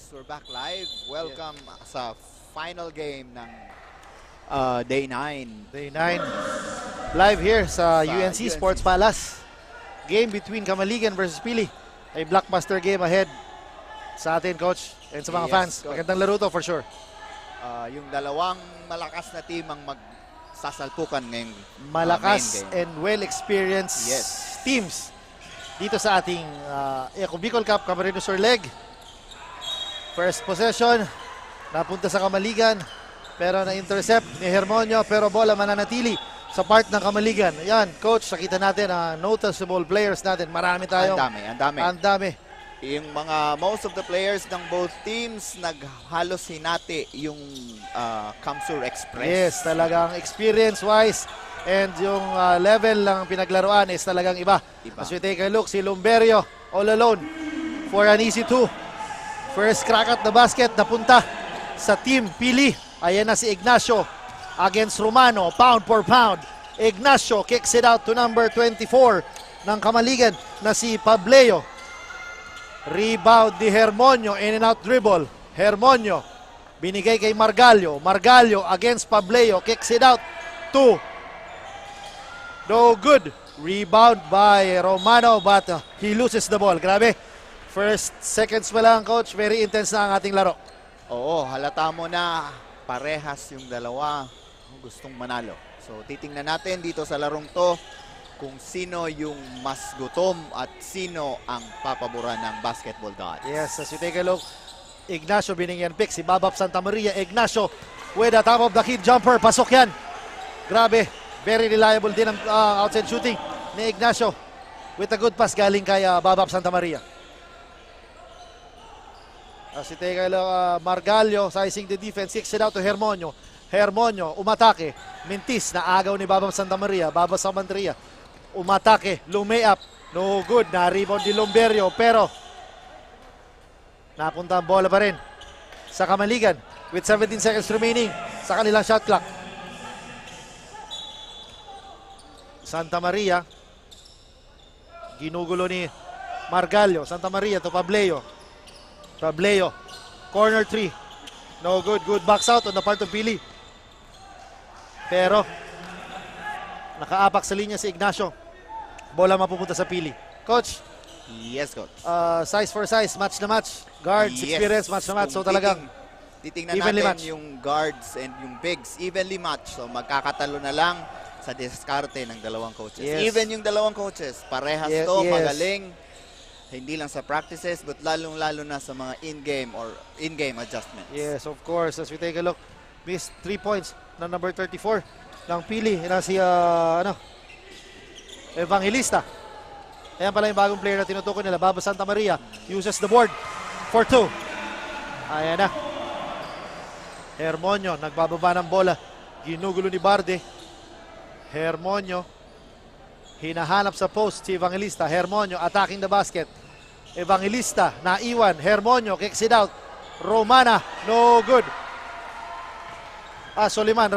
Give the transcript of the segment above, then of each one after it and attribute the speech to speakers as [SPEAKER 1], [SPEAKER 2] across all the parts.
[SPEAKER 1] We're back live. Welcome sa final game ng Day 9.
[SPEAKER 2] Day 9. Live here sa UNC Sports Palace. Game between Camaligan versus Pili. A blockbuster game ahead sa atin, Coach, and sa mga fans.
[SPEAKER 1] Coach.
[SPEAKER 2] Magandang laro to for sure.
[SPEAKER 1] Yung dalawang malakas na team ang magsasalpukan ngayong
[SPEAKER 2] malakas
[SPEAKER 1] main game.
[SPEAKER 2] And well-experienced teams dito sa ating Eco Bicol Cup Camarines Sur Leg. First possession, napunta sa Camaligan, pero na-intercept ni Hermonio, pero bola mananatili sa part ng Camaligan. Yan, Coach, nakita natin noticeable players natin. Marami tayong. Ang dami.
[SPEAKER 1] Yung most of the players ng both teams, naghalos hinati yung Kamsur Express.
[SPEAKER 2] Yes, talagang experience-wise and yung level lang pinaglaruan is talagang iba. As we take a look, si Lumberio all alone for an easy 2. First crack at the basket, napunta sa team Pili. Ayan na si Ignacio against Romano, pound for pound. Ignacio kicks it out to number 24 ng Camaligan na si Pableo. Rebound ni Hermonio, in and out dribble. Hermonio, binigay kay Margallo. Margallo against Pableo, kicks it out to no good. Rebound by Romano, but he loses the ball. Grabe. First seconds pa lang, Coach. Very intense na ang ating laro.
[SPEAKER 1] Oo, halata mo na parehas yung dalawa gustong manalo. So, titingnan natin dito sa larong to kung sino yung mas gutom at sino ang papaboran ng basketball gods.
[SPEAKER 2] Yes, as you take a look, Ignacio binigyan pick. Si Babap Santa Maria. Ignacio with the top of the key jumper. Pasok yan. Grabe. Very reliable din ang outside shooting ni Ignacio with a good pass galing kay Babap Santa Maria. As you take a look, Margallo sizing the defense, kicks it out to Hermonio. Hermonio umatake. Mintis na agaw ni Babam Santa Maria. Babam Santa Maria umatake. Lumay-up. No good. Na-rebound ni Lumberio. Pero napunta ang bola pa rin sa Camaligan with 17 seconds remaining sa kanilang shot clock. Santa Maria. Ginugulo ni Margallo. Santa Maria to Pableo. Pableo, corner 3. No good. Good box out on the part of Pili. Pero nakaapak sa linya si Ignacio. Bola mapupunta sa Pili. Coach.
[SPEAKER 1] Yes, Coach.
[SPEAKER 2] Size for size, match na match. Guards, experience, match na match. So talagang
[SPEAKER 1] titingnan natin yung guards and yung bigs. Evenly match. So magkakatalo na lang sa diskarte ng dalawang coaches.
[SPEAKER 2] Yes.
[SPEAKER 1] Even yung dalawang coaches, parehas to, magaling. Hindi lang sa practices, but lalong-lalo na sa mga in-game adjustments.
[SPEAKER 2] Yes, of course. As we take a look, missed 3 points na number 34 ng Pili na si Evangelista. Ayan pala yung bagong player na tinutukoy nila. Baba Santa Maria uses the board for 2. Ayan na. Hermonio, nagbababa ng bola. Ginugulo ni Barde. Hermonio, hinahanap sa post si Evangelista. Hermonio attacking the basket. Evangelista, naiwan. Hermonio, kicks it out. Romana, no good. Soliman.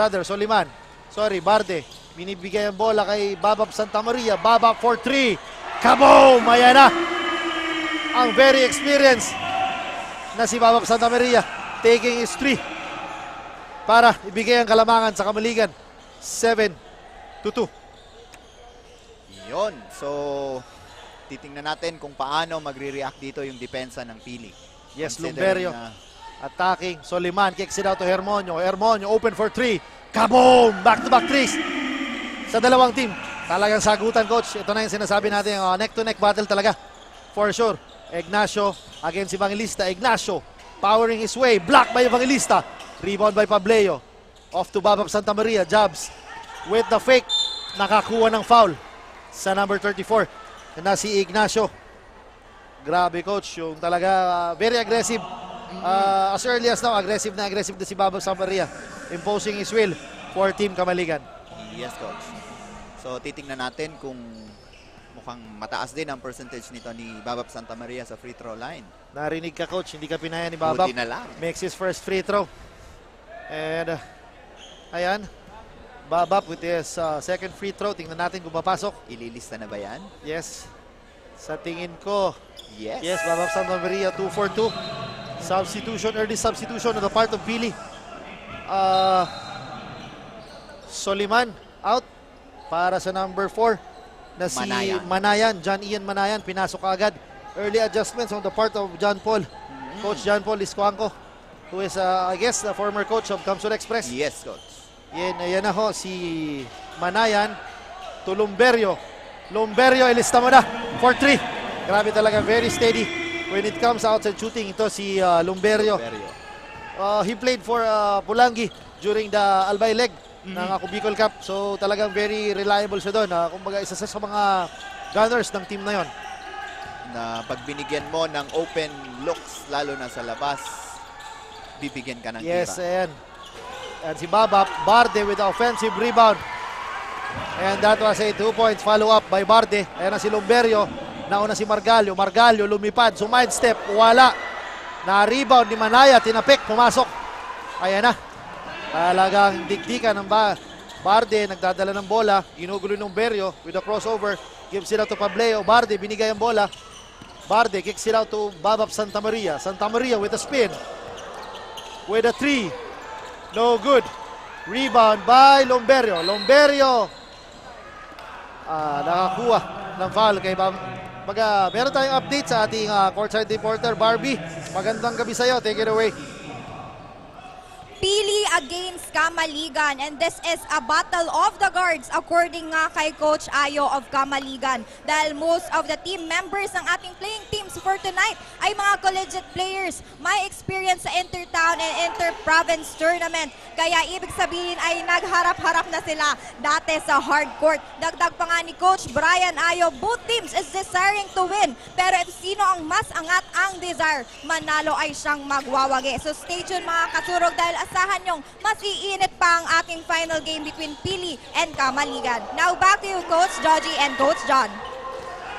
[SPEAKER 2] Sorry, Barde. Binibigay ang bola kay Babap Santa Maria. Babap for 3. Kaboom! Ayan na. Ang very experienced na si Babap Santa Maria. Taking his 3 para ibigay ang kalamangan sa Kamaligan. 7-2.
[SPEAKER 1] Yon. So, titingnan natin kung paano magre-react dito yung depensa ng Pili.
[SPEAKER 2] Yes,
[SPEAKER 1] Considering
[SPEAKER 2] Lumberio attacking. Soliman kicks it out to Hermonio. Hermonio open for 3. Kaboom! Back-to-back threes sa dalawang team. Talagang sagutan, coach. Ito na yung sinasabi natin, neck-to-neck battle talaga. For sure. Ignacio against Evangelista. Ignacio powering his way. Blocked by Evangelista. Rebound by Pableo. Off to Babap Santa Maria. Jabs with the fake. Nakakuha ng foul sa number 34 na si Ignacio. Grabe, coach. Yung talaga very aggressive. As early as now, aggressive na si Babap Santa Maria. Imposing his will for Team Kamaligan.
[SPEAKER 1] Yes, coach. So, titingnan natin kung mukhang mataas din ang percentage nito ni Babap Santa Maria sa free throw line.
[SPEAKER 2] Narinig ka, coach. Hindi ka pinaya ni Babap.
[SPEAKER 1] Buti na lang.
[SPEAKER 2] Makes his first free throw. And, ayan. Babap with his second free throw. Tingnan natin kung papasok.
[SPEAKER 1] Ililista na ba yan?
[SPEAKER 2] Yes. Sa tingin ko,
[SPEAKER 1] Yes.
[SPEAKER 2] yes, Babap Santa Maria, 2 for 2. Substitution, early substitution on the part of Pili. Soliman out para sa number 4 na si Manayan. John Ian Manayan, pinasok agad. Early adjustments on the part of John Paul. Coach John Paul Iscuanco, who is, I guess, the former coach of Kamsul Express.
[SPEAKER 1] Yes, coach.
[SPEAKER 2] Yan na ho, si Manayan to Lumberio. Lumberio, ilista mo na for 3. Grabe talaga, very steady when it comes outside shooting. Ito si Lumberio. He played for Pulangi during the Albay leg ng Bicol Cup. So talagang very reliable siya doon. Kumbaga isa sa mga gunners ng team na yon.
[SPEAKER 1] Na pag binigyan mo ng open looks, lalo na sa labas, bibigyan ka ng
[SPEAKER 2] Yes,
[SPEAKER 1] iba.
[SPEAKER 2] ayan. And si Babap, Barde with the offensive rebound. And that was a 2 points follow up by Barde. Ayan na si Lumberio. Nauna si Margalio. Margalio lumipad, sumide step, wala. Na-rebound ni Manaya, tinapik, pumasok. Ayan na. Talagang dikdikan ng Barde, nagdadala ng bola. Ginugulo ng Lumberio with a crossover. Gives it out to Pableo. Barde, binigay ang bola. Barde kicks it out to Babap Santa Maria. Santa Maria with a spin. With a 3. No good. Rebound by Lumberio. Lumberio. Nakakuha ng foul kay meron tayong update sa ating courtside reporter, Barbie. Magandang gabi sa'yo. Take it away.
[SPEAKER 3] Pili against Kamaligan, and this is a battle of the guards according nga kay Coach Ayo of Kamaligan, dahil most of the team members ng ating playing teams for tonight ay mga collegiate players, may experience sa inter-town and inter-province tournament, kaya ibig sabihin ay nagharap-harap na sila dati sa hard court. Dagdag pa nga ni Coach Brian Ayo, both teams is desiring to win, pero if sino ang mas angat ang desire, manalo ay siyang magwawagi. So stay tuned mga kasurog, dahil asahan nyong mas iinit pa ang ating final game between Pili and Kamaligan. Now back to you, Coach Joji and Coach John.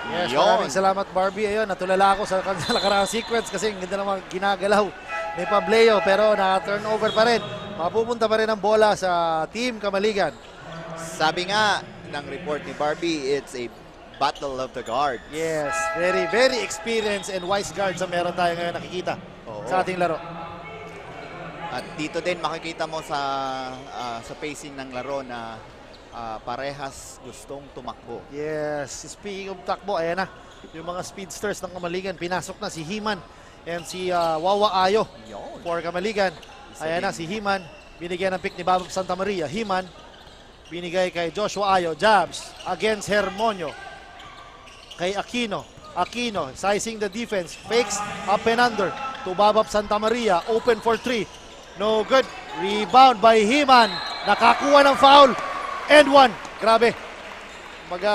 [SPEAKER 2] Yes, maraming salamat, Barbie. Ayun, natulala ako sa nakarang sequence kasi hindi naman ginagalaw ni Pableo, pero na-turnover pa rin. Mapupunta pa rin ang bola sa Team Kamaligan.
[SPEAKER 1] Sabi nga ng report ni Barbie, it's a battle of the guards.
[SPEAKER 2] Yes, very, very experienced and wise guards ang meron tayo ngayon nakikita sa ating laro.
[SPEAKER 1] At dito din makikita mo sa pacing ng laro na parehas gustong tumakbo.
[SPEAKER 2] Yes, speaking of takbo, ayan na. Yung mga speedsters ng Kamaligan, pinasok na si Himan and si Wawa Ayo for Kamaligan. Ayan na si Himan, binigyan ng pick ni Babap Santa Maria. Himan, binigay kay Joshua Ayo. Jabs against Hermonio. Kay Aquino. Aquino, sizing the defense. Fakes up and under to Babap Santa Maria. Open for 3. No good. Rebound by Himan. Nakakuha ng foul. And 1. Grabe.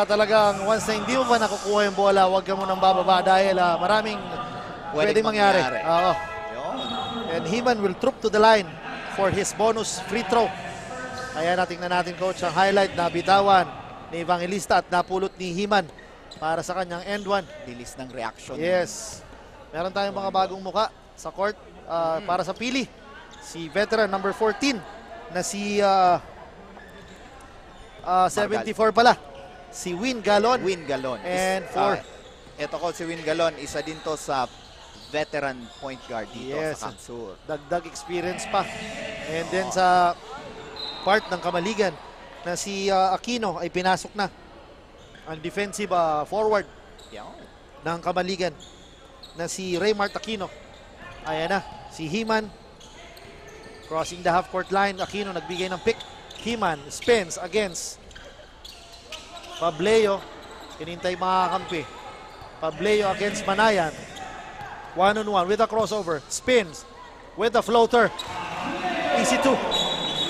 [SPEAKER 2] Talagang once na hindi mo ba nakukuha yung bola, huwag ka mo nang bababa dahil maraming pwedeng mangyari. Oo. And Himan will troop to the line. for his bonus free throw. Ayan, tingnan natin coach ang highlight na bitawan ni Evangelista at napulot ni Himan para sa kanyang end one.
[SPEAKER 1] Bilis ng reaction.
[SPEAKER 2] Yes. Meron tayong mga bagong muka sa court para sa pili. Si veteran number 14 na si 74 pala. Si Win Galon.
[SPEAKER 1] Win Galon.
[SPEAKER 2] And for
[SPEAKER 1] ito ko si Win Galon, isa din to sa veteran point guard dito
[SPEAKER 2] Yes.
[SPEAKER 1] sa Camsur.
[SPEAKER 2] dagdag experience pa. And then sa part ng Kamaligan na si Aquino ay pinasok na ang defensive forward
[SPEAKER 1] Yan.
[SPEAKER 2] ng Kamaligan na si Raymart Aquino. Ayan na, si Himan crossing the half-court line. Aquino nagbigay ng pick. Himan spins against Pableo. Hinintay mga kampi. Pableo against Manayan. One-on-one with a crossover. Spins with a floater. Easy two.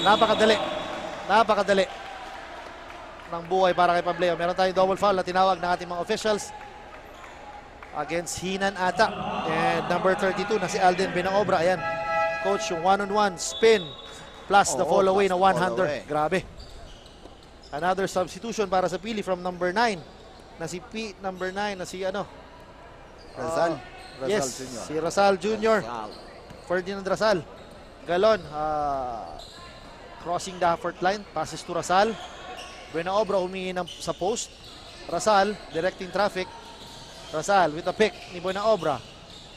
[SPEAKER 2] Napakadali. Napakadali ng buhay para kay Pableo. Meron tayong double foul na tinawag ng ating mga officials against Hinan ata. And number 32 na si Alden Binaobra. Ayan. Coach, yung one-on-one spin plus the fall away na one-hander. Grabe. Another substitution para sa pili from number 9 na si number 9 na si
[SPEAKER 1] Razal.
[SPEAKER 2] yes,
[SPEAKER 1] Jr.
[SPEAKER 2] si Rasal Jr.
[SPEAKER 1] Razal.
[SPEAKER 2] Ferdinand Rasal. Galon, crossing the half-court line, passes to Rasal. Buenaobra humingi sa post. Rasal, directing traffic. Rasal with a pick ni Buenaobra.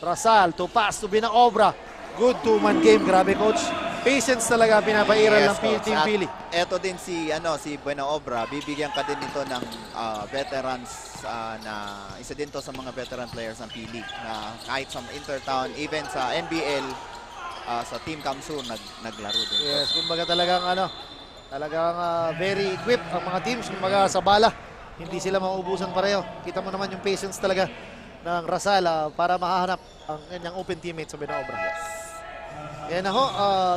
[SPEAKER 2] Rasal to pass to Buenaobra. Good two-man game. Grabe, coach. Patience talaga pinapairal ng
[SPEAKER 1] Coach.
[SPEAKER 2] Team
[SPEAKER 1] At
[SPEAKER 2] Pili.
[SPEAKER 1] Eto din si Buenaobra, bibigyan ka din ito ng veterans na isa din to sa mga veteran players ng Pili na kahit sa Intertown, even sa NBL, sa Team Camsur naglaro din.
[SPEAKER 2] Yes, kumbaga talagang very equipped ang mga teams. Kumbaga sa bala, hindi sila mauubusan pareho. Kita mo naman yung patience talaga ng Rasal para mahahanap ang kanyang open teammate sa Buenaobra. Yan na ho,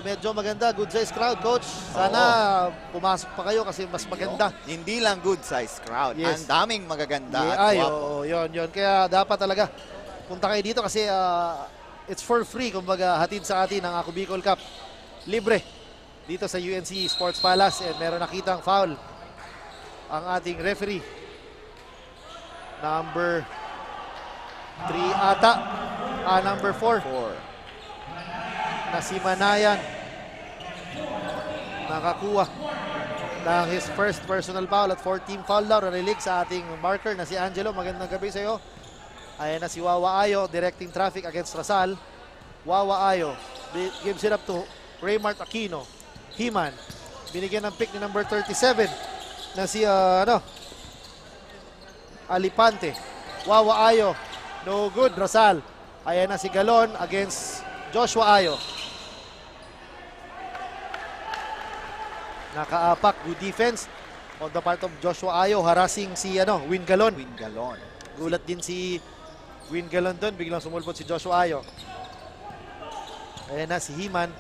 [SPEAKER 2] medyo maganda, good size crowd, coach. Sana pumasok pa kayo kasi mas maganda.
[SPEAKER 1] Hindi lang good size crowd,
[SPEAKER 2] Yes.
[SPEAKER 1] ang daming magaganda at
[SPEAKER 2] Ay,
[SPEAKER 1] guwapo.
[SPEAKER 2] yun. Kaya dapat talaga punta kayo dito kasi it's for free. Kumbaga hatid sa atin ang Ako Bicol Cup. Libre dito sa UNC Sports Palace. And meron nakitang foul ang ating referee. Number 3 ata. Number 4 na si Manayan. Nakakuha ng his first personal foul at 14 foul daw. Relilig sa ating marker na si Angelo. Magandang gabi sa iyo. Ayan na si Wawa Ayo directing traffic against Rasal. Wawa Ayo gives it up to Raymart Aquino. Himan binigyan ng pick ni number 37 na si Alipante. Wawa Ayo, no good. Rasal. Ayan na si Galon against Joshua Ayo. Nakaapak, good defense on the part of Joshua Ayo, harassing si Win Galon.
[SPEAKER 1] Win Galon.
[SPEAKER 2] Gulat din si Win Galon doon, biglang sumulpot si Joshua Ayo. Ayan na si Himan.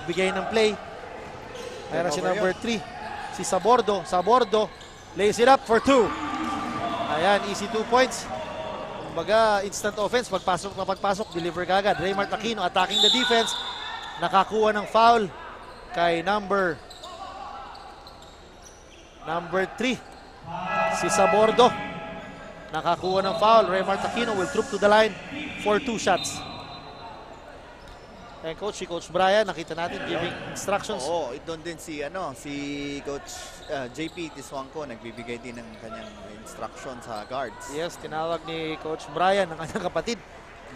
[SPEAKER 2] Bigay ng play. Ayan na si number 3. Si Sabordo. Sabordo lays it up for 2. Ayan, easy 2 points. Kumbaga, instant offense. Pagpasok, deliver kagad. Raymart Aquino attacking the defense. Nakakuha ng foul kay number 3. Si Sabordo. Nakakuha ng foul. Raymart Aquino will troop to the line for 2 shots. And coach, si Coach Brian, nakita natin giving instructions.
[SPEAKER 1] Oo, doon din si Coach JP Tiswangko nagbibigay din ng kanyang instruction sa guards.
[SPEAKER 2] Yes, tinawag ni Coach Brian ng kanyang kapatid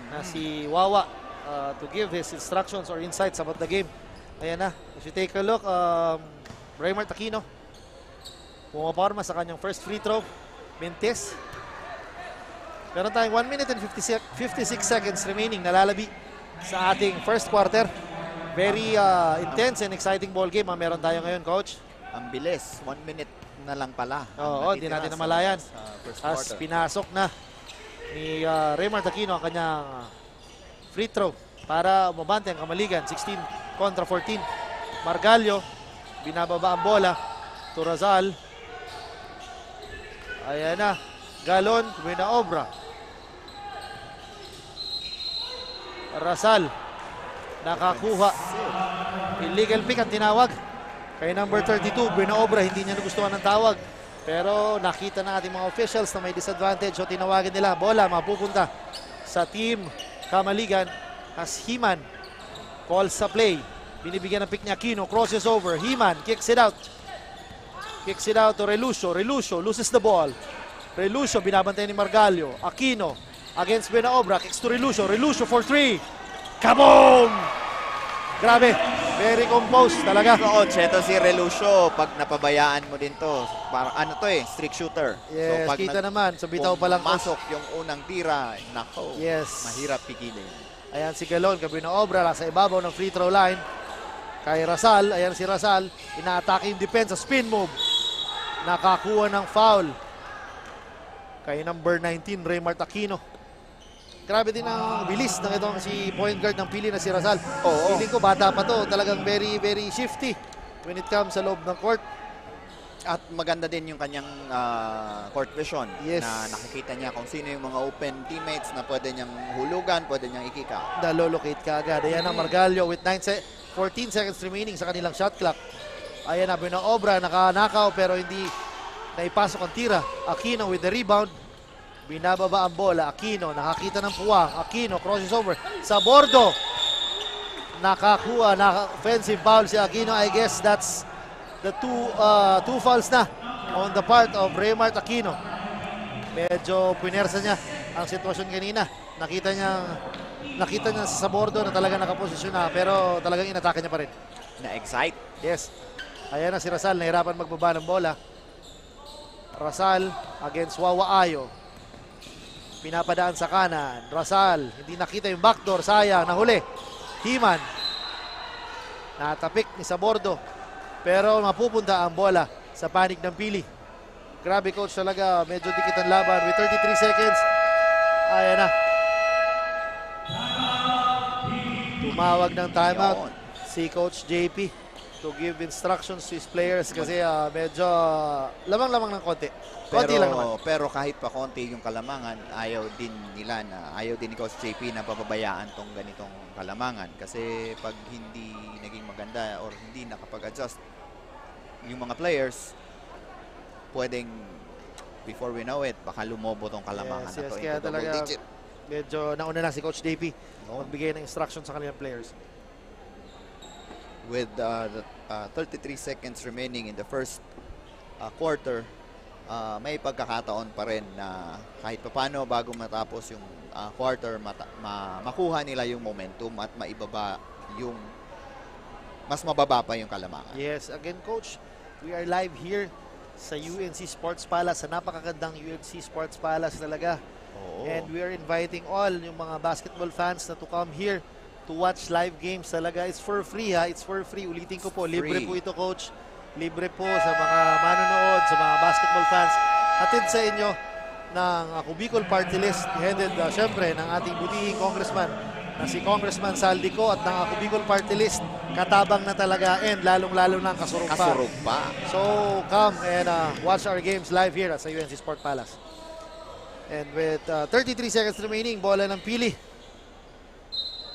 [SPEAKER 2] na si Wawa to give his instructions or insights about the game. Ayan na, if you take a look, Raymart Aquino pumaporma sa kanyang first free throw. Mintis. Meron tayong 1 minute and 56 seconds remaining na lalabi sa ating first quarter. Very intense and exciting ball game meron tayo ngayon, Coach.
[SPEAKER 1] Ang bilis, 1 minute na lang pala.
[SPEAKER 2] Oo, di natin namalayan.
[SPEAKER 1] First
[SPEAKER 2] As
[SPEAKER 1] quarter.
[SPEAKER 2] pinasok na ni Raymart Aquino ang kanyang free throw para umabante ang Kamaligan. 16 kontra 14. Margallo, binababa ang bola to Razal. Ayan na. Galon, Buenaobra. Rasal. Nakakuha. Illegal pick ang tinawag. Kay number 32, Buenaobra, hindi niya nagustuhan ng tawag. Pero nakita na ating mga officials na may disadvantage. So tinawagan nila. Bola mapupunta sa team Kamaligan as Himan calls sa play. Binibigyan ng pick ni Aquino. Crosses over. Himan kicks it out. Kicks it out to Relucio. Relucio loses the ball. Relucio binabantay ni Margalio. Aquino against Buenaobra. Kicks to Relucio. Relucio for 3. Kaboom! Grabe. Very composed talaga.
[SPEAKER 1] Coach, ito si Relucio, pag napabayaan mo din to, parang ano to streak shooter.
[SPEAKER 2] Yes,
[SPEAKER 1] pag
[SPEAKER 2] kita naman. Sa bitaw pa lang.
[SPEAKER 1] masok yung unang tira, nako,
[SPEAKER 2] Yes.
[SPEAKER 1] mahirap pigilin.
[SPEAKER 2] Ayan si Galon, Buenaobra, nasa ibabaw ng free throw line. Kay Rasal, ayan si Rasal, ina-atake yung defense sa spin move. Nakakuha ng foul. Kay number 19, Raymart Aquino. Grabe din ang bilis ng itong si point guard ng Pili na si Rasal.
[SPEAKER 1] Oo.
[SPEAKER 2] Feeling ko bata pa to, talagang very shifty when it comes sa loob ng court.
[SPEAKER 1] At maganda din yung kanyang court vision.
[SPEAKER 2] Yes.
[SPEAKER 1] Na nakikita niya kung sino yung mga open teammates na pwede niyang hulugan, pwede niyang ikika.
[SPEAKER 2] Nalolocate ka agad. Ayan ang Margalio with 14 seconds remaining sa kanilang shot clock. Ayan na Buenaobra, nakanakaw pero hindi naipasok ang tira. Aquino with the rebound. Binababa ang bola. Aquino nakakita ng puwang. Aquino crosses over sa bordo. Nakakuha na offensive foul si Aquino. I guess that's the two fouls na on the part of Raymart Aquino. Medyo pinersa niya ang sitwasyon kanina. Nakita niya sa bordo na talaga nakaposisyon na pero talagang inatake niya pa rin.
[SPEAKER 1] Na-excite.
[SPEAKER 2] Yes. Ayan na si Rasal, nahirapan magbaba ng bola. Rasal against Wawa Ayo. Pinapadaan sa kanan. Rasal, hindi nakita yung backdoor. Sayang, nahuli. Himan. Natapik ni Sabordo. Pero mapupunta ang bola sa panig ng Pili. Grabe coach talaga. Medyo dikit ang laban. With 33 seconds. Ayan na. Tumawag ng timeout si Coach JP to give instructions to his players kasi medyo lamang-lamang ng konti. Konti lang naman.
[SPEAKER 1] Pero kahit pa konti yung kalamangan, ayaw din ni Coach JP na pababayaan tong ganitong kalamangan. Kasi pag hindi naging maganda or hindi nakapag-adjust yung mga players, pwedeng before we know it, baka lumobo tong kalamangan
[SPEAKER 2] Yes,
[SPEAKER 1] na to
[SPEAKER 2] kaya
[SPEAKER 1] into double
[SPEAKER 2] talaga
[SPEAKER 1] digit.
[SPEAKER 2] medyo nauna na si Coach JP magbigay ng instruction sa kanilang players.
[SPEAKER 1] With 33 seconds remaining in the first quarter, may pagkakataon pa rin na kahit papano bago matapos yung quarter, makuha nila yung momentum at maibaba yung mas mababa pa yung kalamangan.
[SPEAKER 2] Yes, again Coach, we are live here sa UNC Sports Palace, sa napakagandang UNC Sports Palace talaga.
[SPEAKER 1] Oo.
[SPEAKER 2] And we are inviting all yung mga basketball fans na to come here to watch live games talaga. It's for free ha, it's for free. Ulitin ko po, libre
[SPEAKER 1] Free.
[SPEAKER 2] po ito Coach. Libre po sa mga manonood, sa mga basketball fans. Hatid sa inyo ng Kubicol Party List, headed syempre ng ating butihing congressman na si Congressman Saldico at ng Kubicol Party List, katabang na talaga and lalong-lalo ng kasurog pa.
[SPEAKER 1] Kasurog pa.
[SPEAKER 2] So come and watch our games live here sa UNC Sport Palace. And with 33 seconds remaining, bola ng Pili.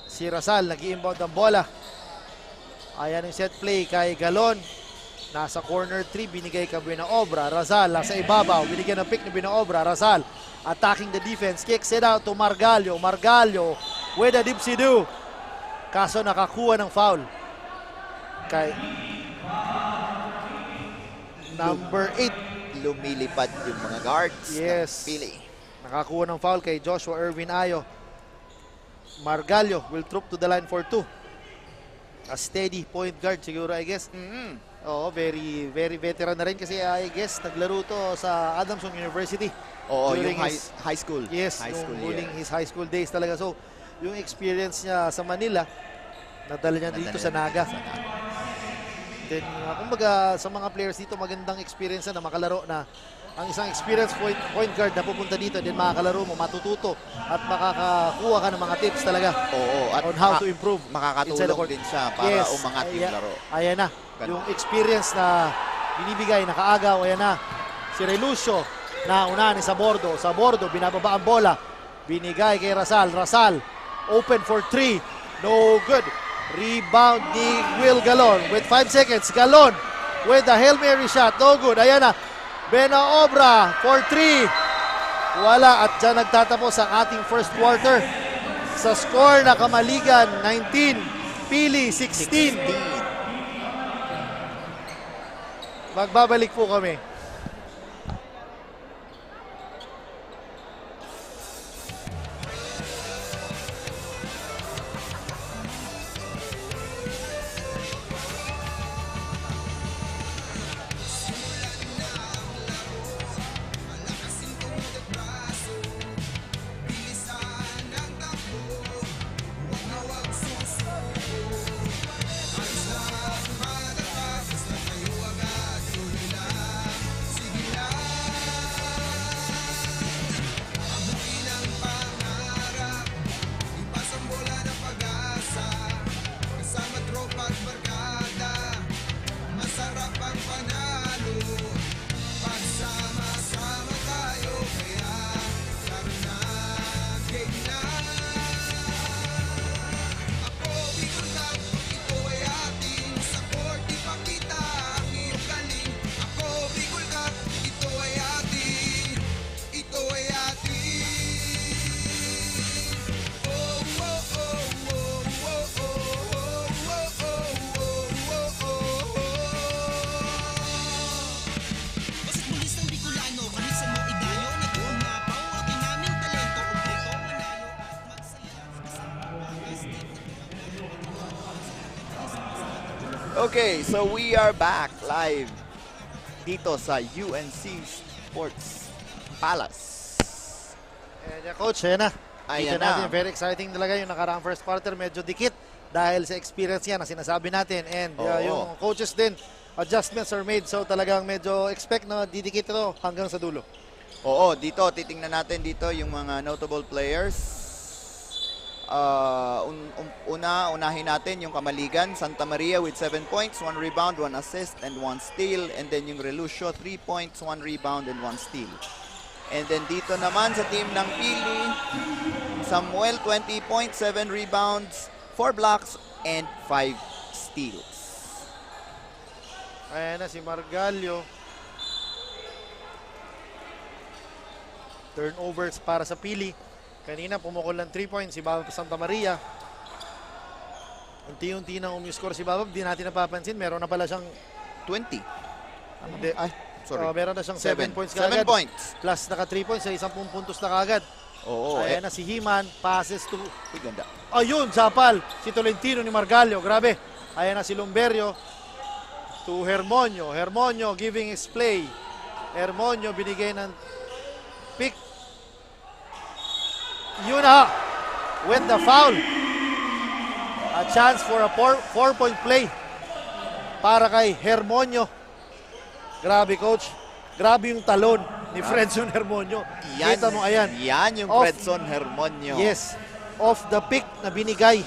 [SPEAKER 2] Si Rasal nag-i-inbound ng bola. Ayan yung set play kay Galon. Nasa corner 3, binigay ka Buenaobra. Rasal nasa ibabaw, binigyan ng pick ni Buenaobra. Rasal attacking the defense, kicks it out to Margalio. Margalio with a dipsy-do. Kaso nakakuha ng foul kay number 8.
[SPEAKER 1] Lumilipad yung mga guards
[SPEAKER 2] Yes.
[SPEAKER 1] ng Pili.
[SPEAKER 2] Nakakuha ng foul kay Joshua Erwin Ayo. Margalio will troop to the line for 2. A steady point guard siguro, I guess. Oo, very veteran na rin kasi I guess naglaro to sa Adamson University.
[SPEAKER 1] Oo,
[SPEAKER 2] during
[SPEAKER 1] yung
[SPEAKER 2] his-
[SPEAKER 1] high school.
[SPEAKER 2] Yes,
[SPEAKER 1] high school
[SPEAKER 2] during
[SPEAKER 1] year.
[SPEAKER 2] his high school days talaga. So, yung experience niya sa Manila, nadala niya dito sa Naga. Then, kumbaga, sa mga players dito, magandang experience na makalaro na ang isang experienced point guard na pupunta dito, then makakalaro mo, matututo at makakakuha ka ng mga tips talaga
[SPEAKER 1] Oo, at
[SPEAKER 2] on how to improve inside the
[SPEAKER 1] makakatulong
[SPEAKER 2] court.
[SPEAKER 1] din siya para umangat yung laro.
[SPEAKER 2] Ayan na,
[SPEAKER 1] Ganun.
[SPEAKER 2] yung experience na binibigay, nakaagaw, ayan na. Si Relucio, nauna ni Sabordo. Sabordo, binababa ang bola. Binigay kay Rasal. Rasal, open for 3. No good. Rebound ni Will Galon with 5 seconds. Galon with the Hail Mary shot. No good. Ayan na. Benaobra for 3. Wala. At dyan nagtatapos ang ating first quarter. Sa score na Kamaligan 19, Pili 16. Magbabalik po kami.
[SPEAKER 1] Okay, so we are back live dito sa UNC Sports Palace.
[SPEAKER 2] And Coach, ayan na.
[SPEAKER 1] Ayan
[SPEAKER 2] Kita natin,
[SPEAKER 1] na.
[SPEAKER 2] very exciting talaga yung nakaraang first quarter. Medyo dikit dahil sa experience yan na sinasabi natin. And
[SPEAKER 1] Oo.
[SPEAKER 2] yung coaches din, adjustments are made. So talagang medyo expect na didikit ito hanggang sa dulo.
[SPEAKER 1] Oo, dito, titingnan natin dito yung mga notable players. Unahin natin yung Kamaligan, Santa Maria with 7 points, 1 rebound, 1 assist, and 1 steal. And then yung Relucio, 3 points, 1 rebound, and 1 steal. And then dito naman sa team ng Pili, Samuel, 20 points, 7 rebounds, 4 blocks, and 5 steals.
[SPEAKER 2] Ayan na si Margalio. Turnovers para sa Pili. Kanina pumukol ng 3 points si Babab Santa Maria. Unti-unti nang umiscore si Babab. Di natin napapansin. Meron na pala siyang
[SPEAKER 1] 20.
[SPEAKER 2] Hindi.
[SPEAKER 1] Ay, sorry.
[SPEAKER 2] Meron na siyang 7 points
[SPEAKER 1] 7
[SPEAKER 2] kagad.
[SPEAKER 1] points.
[SPEAKER 2] Plus naka 3 points sa 10 puntos na kagad.
[SPEAKER 1] Oo,
[SPEAKER 2] Ayan na si Himan. Passes to...
[SPEAKER 1] Uy, ganda.
[SPEAKER 2] Ayun, sapal. Si Tolentino ni Margalio. Grabe. Ayan na si Lumberio. To Hermonio. Hermonio giving his play. Hermonio binigay ng pick. Yun na. With the foul. A chance for a 4-point play para kay Hermonio. Grabe, coach. Grabe yung talon ni Fredson Hermonio. Kita mo, ayan.
[SPEAKER 1] Yan yung
[SPEAKER 2] Off.
[SPEAKER 1] Fredson Hermonio.
[SPEAKER 2] Yes. Off the pick na binigay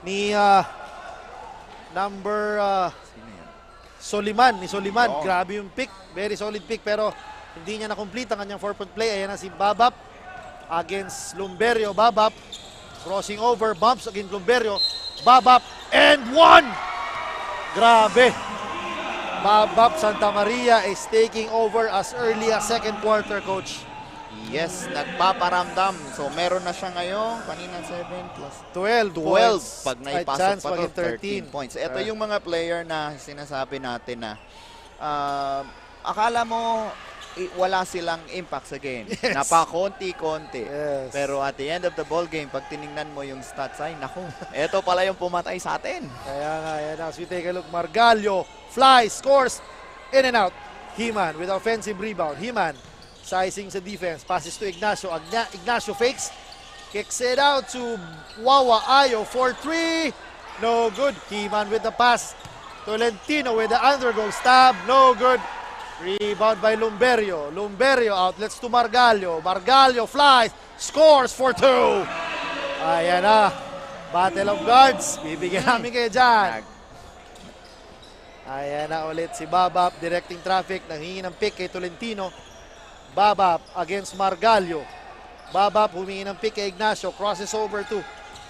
[SPEAKER 2] ni number
[SPEAKER 1] Sino yan?
[SPEAKER 2] Soliman. Ni Soliman.
[SPEAKER 1] Oo.
[SPEAKER 2] Grabe yung pick. Very solid pick. Pero hindi niya na-complete ang kanyang 4-point play. Ayan na si Babap against Lumberio. Babap crossing over. Bumps against Lumberio. Babap and 1! Grabe. Babap Santa Maria is taking over as early as second quarter, coach.
[SPEAKER 1] Yes, nagpaparamdam. So, meron na siya ngayon. Kanina 7 plus
[SPEAKER 2] 12
[SPEAKER 1] 12.
[SPEAKER 2] points.
[SPEAKER 1] Pag
[SPEAKER 2] May
[SPEAKER 1] naipasok
[SPEAKER 2] chance
[SPEAKER 1] pa to,
[SPEAKER 2] maging
[SPEAKER 1] 13 points. Ito yung mga player na sinasabi natin na akala mo wala silang impact sa game.
[SPEAKER 2] Yes.
[SPEAKER 1] Napakonti-konti.
[SPEAKER 2] Yes.
[SPEAKER 1] Pero at the end of the ball game, pag tiningnan mo yung stats, ay naku, ito pala yung pumatay sa atin.
[SPEAKER 2] Kaya nga, yan. As we take a look, Margalio flies, scores, in and out. Himan with offensive rebound. Himan sizing sa defense, passes to Ignacio. Ignacio fakes, kicks it out to Wawa Ayo for 3. No good. Himan with the pass. Tolentino with the undergo stab. No good. Rebound by Lumberio. Lumberio outlets to Margalio. Margalio flies, scores for 2. Ayan na. Battle of guards. Bibigyan namin kayo dyan. Ayan na ulit si Babap directing traffic. Nanghingi ng pick kay Tolentino. Babap against Margalio. Babap humingi ng pick kay Ignacio. Crosses over to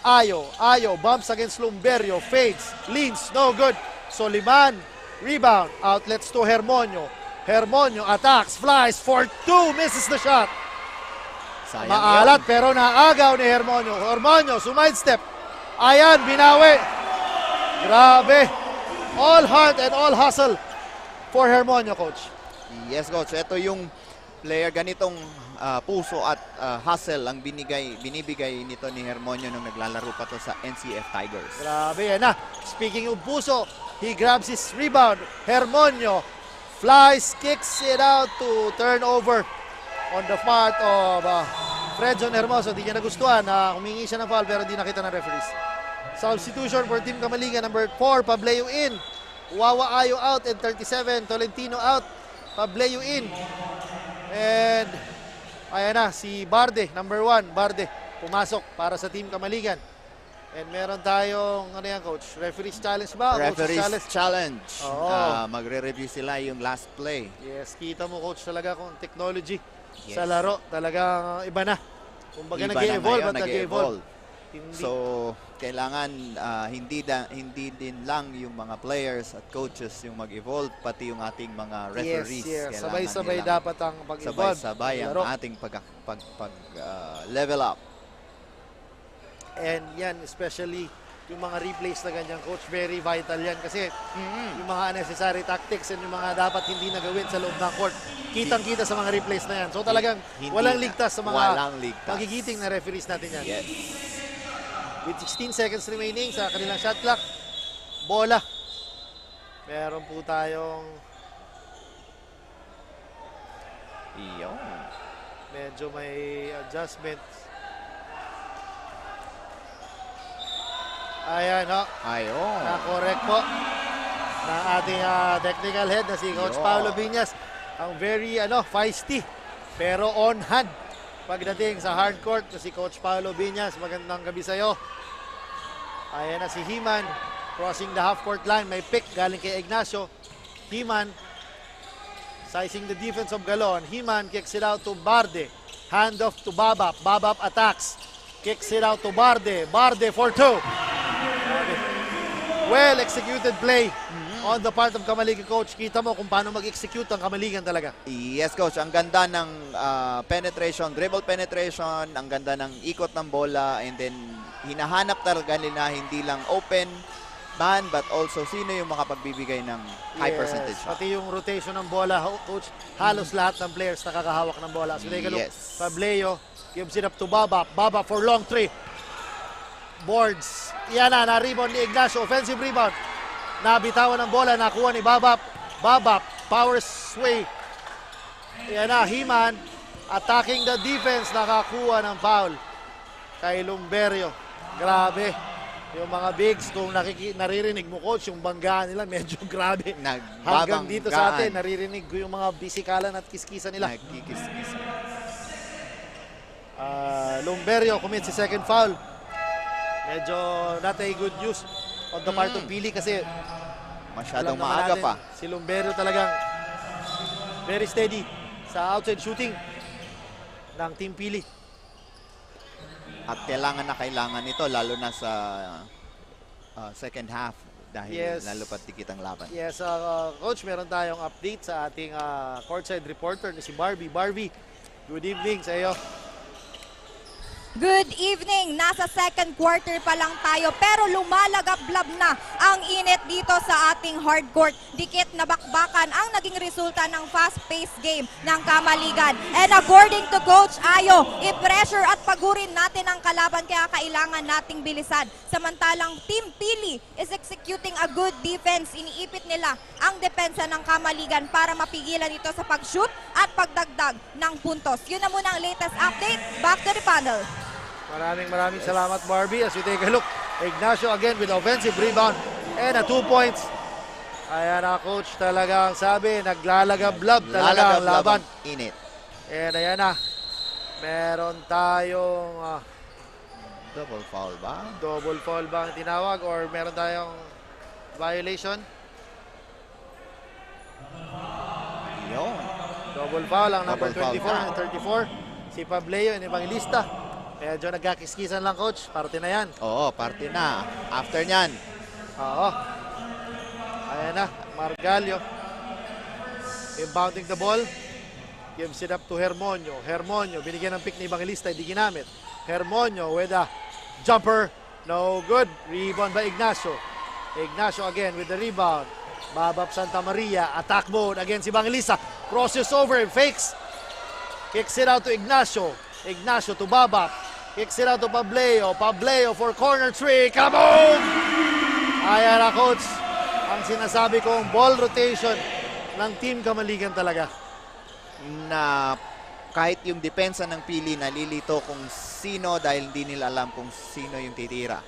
[SPEAKER 2] Ayo, bumps against Lumberio, fades, leans, no good. Soliman, rebound, outlets to Hermonio. Hermonio attacks, flies for 2, misses the shot.
[SPEAKER 1] Sayang
[SPEAKER 2] Maalat
[SPEAKER 1] yun.
[SPEAKER 2] pero naagaw ni Hermonio. Hermonio, sumidestep. Ayan, binawi. Grabe. All heart and all hustle for Hermonio, coach.
[SPEAKER 1] Yes, coach. Ito yung player ganitong puso at hustle ang binibigay nito ni Hermonio nung naglalaro pa to sa NCF Tigers.
[SPEAKER 2] Grabe, yan na. Speaking of puso, he grabs his rebound. Hermonio flies, kicks it out to turnover on the part of Fredson Hermoso. Di niya nagustuhan na humingi siya ng foul pero di nakita ng referees. Substitution for Team Kamaligan, number 4, Pableo in. Wawa Ayo out and 37, Tolentino out. Pableo in. And ayan na, si Barde, number 1, Barde, pumasok para sa Team Kamaligan. And meron tayong, ano yan, coach? Referee's challenge ba? Coach's
[SPEAKER 1] Referee's challenge.
[SPEAKER 2] Oo.
[SPEAKER 1] Magre-review sila yung last play.
[SPEAKER 2] Yes, kita mo, coach, talaga kung technology
[SPEAKER 1] Yes.
[SPEAKER 2] sa laro, talagang iba na. Kumbaga
[SPEAKER 1] Iba na
[SPEAKER 2] nag-evolve
[SPEAKER 1] ngayon,
[SPEAKER 2] at nag-evolve.
[SPEAKER 1] So, kailangan hindi din lang yung mga players at coaches yung mag-evolve, pati yung ating mga referees.
[SPEAKER 2] Yes.
[SPEAKER 1] Kailangan
[SPEAKER 2] Sabay-sabay
[SPEAKER 1] nilang
[SPEAKER 2] dapat ang pag-evolve.
[SPEAKER 1] sabay-sabay ang
[SPEAKER 2] Laro.
[SPEAKER 1] ating level up.
[SPEAKER 2] And yan, especially yung mga replays na ganyan, coach, very vital yan kasi yung mga unnecessary tactics and yung mga dapat hindi nagawin sa loob ng court, kitang-kita sa mga replays na yan. So talagang walang ligtas sa mga magigiting na referees natin yan.
[SPEAKER 1] Yes.
[SPEAKER 2] With 16 seconds remaining sa kanilang shot clock, bola. Meron po tayong
[SPEAKER 1] Iyon.
[SPEAKER 2] medyo may adjustment. Ayan, no?
[SPEAKER 1] Ayun.
[SPEAKER 2] Na-correct po ng ating technical head na si Coach
[SPEAKER 1] Yo.
[SPEAKER 2] Paolo Viñas. Ang very feisty pero on hand pagdating sa hard court na si Coach Paolo Viñas. Magandang gabi sa'yo. Ayan na si Himan crossing the half court line. May pick galing kay Ignacio. Himan sizing the defense of Galon. Himan kicks it out to Barde. Hand off to Babap. Babap attacks. Kicks it out to Barde. Barde for 2. Well executed play on the part of Kamaligan, coach. Kita mo kung paano mag-execute ang Kamaligan talaga.
[SPEAKER 1] Yes, coach. Ang ganda ng penetration, dribble penetration, ang ganda ng ikot ng bola, and then hinahanap talaga nila hindi lang open man, but also sino yung makapagbibigay ng high percentage shot.
[SPEAKER 2] Pati yung rotation ng bola, coach, halos lahat ng players nakakahawak ng bola. So, take a look.
[SPEAKER 1] Yes.
[SPEAKER 2] Pableo gives it up to Babap. Babap for long 3. Boards. Yan na rebound ni Ignacio. Offensive rebound. Nabitawan ng bola, nakuha ni Babap. Babap, power sway. Yan na, Himan attacking the defense, nakakuha ng foul kay Lumberio. Grabe. Yung mga bigs, kung naririnig mo, coach, yung banggaan nila medyo grabe. Hanggang dito sa atin, naririnig ko yung mga bisikalan at kiskisan nila.
[SPEAKER 1] Nagkikis-kis.
[SPEAKER 2] Lumberio commits si second foul. Medyo not a good news on the part of Pili kasi
[SPEAKER 1] Masyadong
[SPEAKER 2] alam naman
[SPEAKER 1] maaga
[SPEAKER 2] natin,
[SPEAKER 1] pa.
[SPEAKER 2] si Lumberio talagang very steady sa outside shooting ng Team Pili.
[SPEAKER 1] At kailangan ito, lalo na sa second half dahil
[SPEAKER 2] Yes.
[SPEAKER 1] lalo pa tikit ang laban.
[SPEAKER 2] Yes, coach, meron tayong update sa ating courtside reporter na si Barbie. Barbie, good evening sa iyo.
[SPEAKER 3] Good evening! Nasa second quarter pa lang tayo pero lumalagablab na ang init dito sa ating hard court. Dikit na bakbakan ang naging resulta ng fast-paced game ng Kamaligan. And according to Coach Ayo, i-pressure at pagurin natin ang kalaban kaya kailangan nating bilisan. Samantalang Team Pili is executing a good defense. Iniipit nila ang depensa ng Kamaligan para mapigilan ito sa pag-shoot at pagdagdag ng puntos. Yun na muna ang latest update. Back to the panel.
[SPEAKER 2] Maraming salamat, Barbie. As we take a look, Ignacio again with offensive rebound and 2 points. Ayan na, coach, talagang sabi, naglalagablab talaga ang laban.
[SPEAKER 1] Init.
[SPEAKER 2] And ayan na, meron tayong
[SPEAKER 1] Double foul ba?
[SPEAKER 2] double foul ba ang tinawag or meron tayong violation?
[SPEAKER 1] Yun.
[SPEAKER 2] Double foul ang number
[SPEAKER 1] Double foul
[SPEAKER 2] 24 and 34. Si Pableo and Evangelista. Medyo nagkakiskisan lang, coach. Parte na yan.
[SPEAKER 1] Oo, parte na. After nyan,
[SPEAKER 2] Oo. Ayan na, Margalio. Inbounding the ball. Gives it up to Hermonio. Hermonio, binigyan ng pick ni Evangelista, hindi ginamit. Hermonio with a jumper. No good. Rebound by Ignacio. Ignacio again with the rebound. Babap Santa Maria. Attack mode against Evangelista. Crosses over and fakes. Kicks it out to Ignacio. Ignacio to Babap. Kicks it out to Pableo. Pableo for corner three. Kaboom! Ayan na, coach. Ang sinasabi kong ball rotation ng Team Kamaligan talaga.
[SPEAKER 1] na kahit yung depensa ng Pili nalilito kung sino dahil hindi nila alam kung sino yung titira.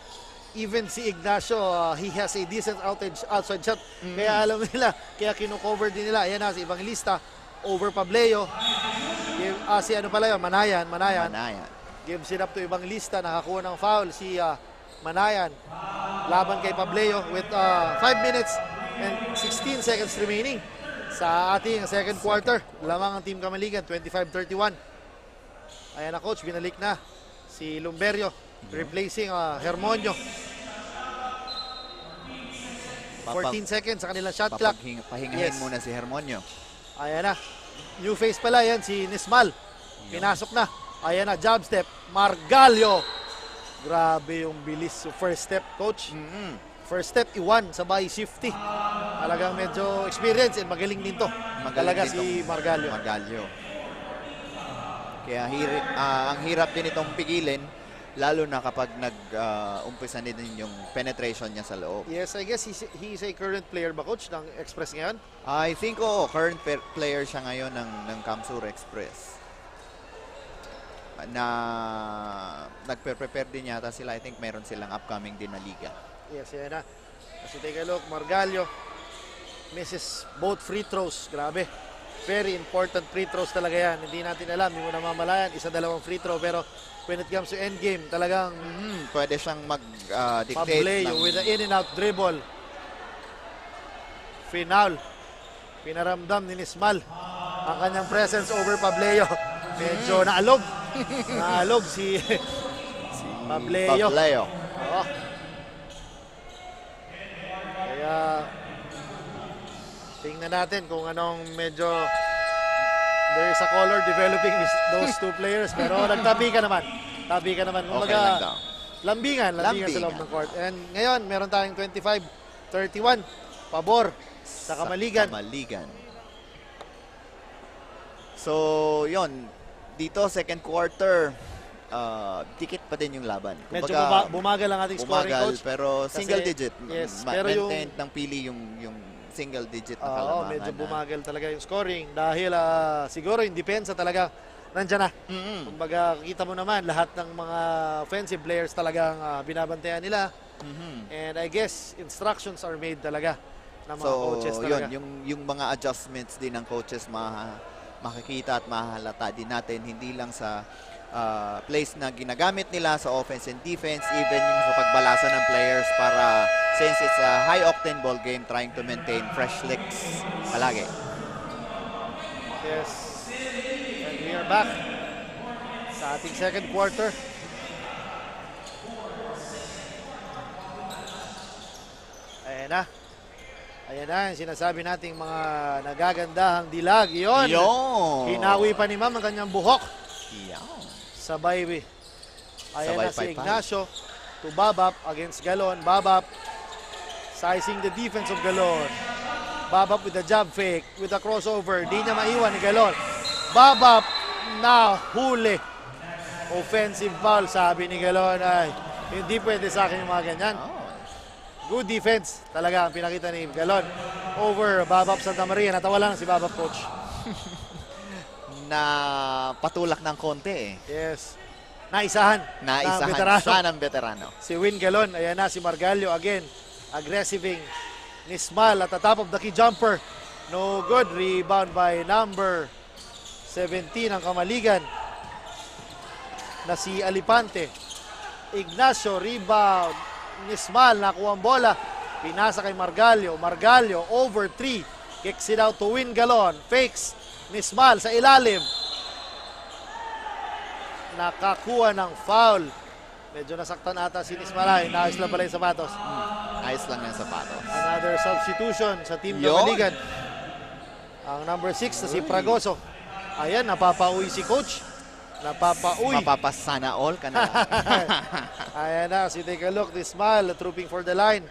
[SPEAKER 2] Even si Ignacio, he has a decent outside shot. Kaya alam nila, kaya kino-cover din nila. Ayan na, si Evangelista over Pableo. Si ano pala yun, Manayan.
[SPEAKER 1] Manayan.
[SPEAKER 2] Gives it up to Evangelista. Nakakuha ng foul si Manayan. Laban kay Pableo with 5 minutes and 16 seconds remaining sa ating second quarter. Lamang ang Team Kamaligan, 25-31. Ayan na, coach, binalik na si Lumberio, replacing Hermonio. 14 seconds sa kanilang shot clock.
[SPEAKER 1] Pahingahin
[SPEAKER 2] Yes.
[SPEAKER 1] muna si Hermonio.
[SPEAKER 2] Ayan na. New face pala yan, si Nismal. Pinasok na. Ayan na, jab step. Margalio. Grabe yung bilis. So first step, coach. First step, iwan, sabay shifty. Talagang medyo experience and magaling din to. Talaga si Margalio.
[SPEAKER 1] Margalio. Kaya ang hirap din itong pigilin, lalo na kapag nag-umpisa din yung penetration niya sa loob.
[SPEAKER 2] Yes, I guess he is a current player ba, coach, ng Express ngayon?
[SPEAKER 1] I think, current player siya ngayon ng Kamsur Express. Na nagpe-prepare din yata sila. I think meron silang upcoming din na liga.
[SPEAKER 2] Yes, yan na. As you take a look, Margalio misses both free throws. Grabe. Very important free throws talaga yan. Hindi natin alam, hindi mo namamalayan. Isa-dalawang free throw. Pero when it comes to endgame, talagang
[SPEAKER 1] Pwede siyang mag-dictate
[SPEAKER 2] Pableo with the in and out dribble. Final. Pinaramdam ni Nismal ang kanyang presence over Pableo. Medyo naalog. Naalog si Pableo. Oo. Kaya tingnan natin kung anong medyo there is a color developing with those two players. Pero nagtabi ka naman. Tabi ka naman.
[SPEAKER 1] Okay lang daw.
[SPEAKER 2] Lambingan sa loob ng court. And ngayon, meron tayong 25-31. Pabor sa Kamaligan.
[SPEAKER 1] So, yon. Dito, second quarter, dikit pa din yung laban.
[SPEAKER 2] Medyo bumagal ang ating scoring, coach.
[SPEAKER 1] Pero
[SPEAKER 2] Kasi,
[SPEAKER 1] single digit.
[SPEAKER 2] yes, pero yung
[SPEAKER 1] ng Pili yung single digit na
[SPEAKER 2] Oo,
[SPEAKER 1] kalamangan.
[SPEAKER 2] medyo bumagal talaga yung scoring dahil siguro yung depensa talaga nandyan na. Kumbaga, kita mo naman lahat ng mga offensive players talagang binabantayan nila. And I guess instructions are made talaga ng mga coaches talaga.
[SPEAKER 1] Yung mga adjustments din ng coaches makikita at mahalata din natin, hindi lang sa plays na ginagamit nila sa offense and defense, even yung sa pagbalasa ng players para since it's a high-octane ball game, trying to maintain fresh licks palagi.
[SPEAKER 2] Yes. And we are back sa ating second quarter. Ayan na. Ayan na, yung sinasabi nating mga nagagandahang dilag. Yun. Hinawi pa ni Ma'am ang kanyang buhok. Sabay. Ayan na si Ignacio to Babap against Galon. Babap sizing the defense of Galon. Babap with the jab fake, with the crossover. Di niya maiwan ni Galon. Babap na huli. Offensive foul, sabi ni Galon. Ay, hindi pwede sa akin yung mga ganyan. Good defense talaga ang pinakita ni Galon over Babap Santa Maria. Natawa lang si Babap, coach.
[SPEAKER 1] Na patulak ng konti eh.
[SPEAKER 2] Yes. Naisahan
[SPEAKER 1] siya ng veterano.
[SPEAKER 2] Si Win Galon. Ayan na si Margalio again. Aggressiving Nismal at the top of the key jumper. No good. Rebound by number 17 ang Kamaligan na si Alipante. Ignacio, rebound. Nismal, nakuha ang bola. Pinasa kay Margalio. Margalio over 3. Kicks it out to Win Galon. Fakes. Nismal sa ilalim. nakakuha ng foul. Medyo nasaktan ata si Nismalay. Naayos lang pala yung sapatos.
[SPEAKER 1] Ayos lang yung sapatos.
[SPEAKER 2] Another substitution sa team ng
[SPEAKER 1] Yun.
[SPEAKER 2] Maligan. Ang number 6 na si Fragoso. Ayan, napapauwi si coach. Napapauwi.
[SPEAKER 1] Mapapasana all ka na.
[SPEAKER 2] Ayan na, so take a look. Nismal trooping for the line.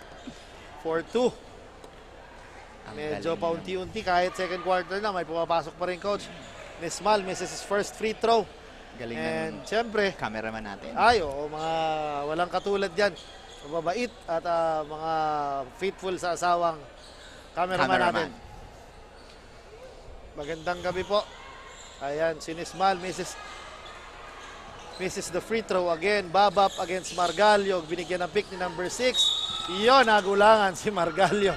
[SPEAKER 2] 4-2. Medyo
[SPEAKER 1] galing
[SPEAKER 2] paunti-unti kahit second quarter na may pumapasok pa rin coach. Nismal misses his first free throw.
[SPEAKER 1] Galing
[SPEAKER 2] And
[SPEAKER 1] ng
[SPEAKER 2] syempre,
[SPEAKER 1] cameraman natin.
[SPEAKER 2] ay, oo, mga walang katulad yan. Mababait at mga faithful sa asawang cameraman natin. Magandang gabi po. Ayan, si Nismal misses the free throw again. Babap against Margalio. Binigyan ng pick ni number 6. Iyon, nagulangan si Margalio.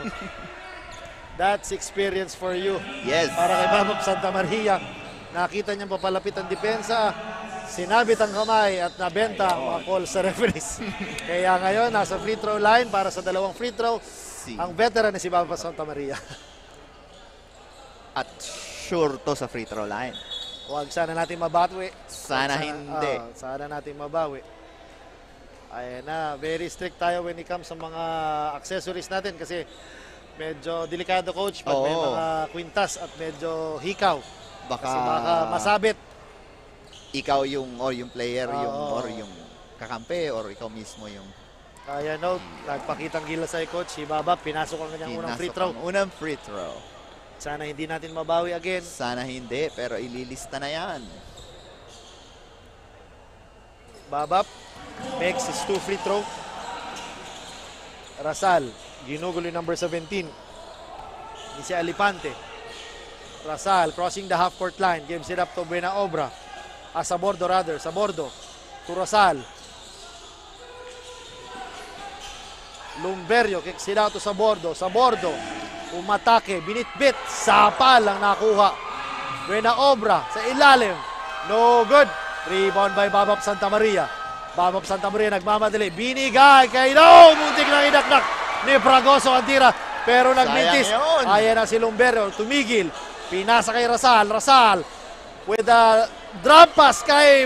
[SPEAKER 2] That's experience for you.
[SPEAKER 1] Yes.
[SPEAKER 2] Para kay Babap Santa Maria. Nakita niyang papalapit ang depensa. Sinabit ang kamay at nabenta ang mga call sa referees. Kaya ngayon, nasa free throw line para sa dalawang free throw. Ang veteran ni si Babap Santa Maria.
[SPEAKER 1] At sure to sa free throw line.
[SPEAKER 2] Huwag sana natin mabawi.
[SPEAKER 1] Sana hindi.
[SPEAKER 2] Sana natin mabawi. Ayan na, very strict tayo when it comes sa mga accessories natin kasi medyo delikado coach pag may
[SPEAKER 1] Oo.
[SPEAKER 2] mga kwintas at medyo hikaw.
[SPEAKER 1] Baka,
[SPEAKER 2] Kasi baka masabit.
[SPEAKER 1] ikaw yung player
[SPEAKER 2] Oo.
[SPEAKER 1] or yung kakampi or ikaw mismo yung
[SPEAKER 2] Ayan no, nagpakitang gila sa coach. Si Babap, pinasok ang kanyang unang free throw.
[SPEAKER 1] ang unang free throw.
[SPEAKER 2] Sana hindi natin mabawi again.
[SPEAKER 1] Sana hindi, pero ililista na yan.
[SPEAKER 2] Babap makes his 2 free throw. Rasal, ginugulo yung number 17. Ni si Alipante. Rasal crossing the half court line. Gives it up to Buena Obra. Sabordo rather. Sabordo to Rasal. Lumberio kicks it out to Sabordo. Sabordo umatake. Binitbit. Sapal ang nakuha. Buena Obra sa ilalim. No good. Rebound by Babap Santa Maria. Babap Santa Maria nagmamadali. Binigay kay no! Muntik na idakdak ni Fragoso ang tira. Pero nagmintis.
[SPEAKER 1] Sayang yun.
[SPEAKER 2] Ayan na si Lumberio. Tumigil. Pinasa kay Rasal. Rasal with a drop pass kay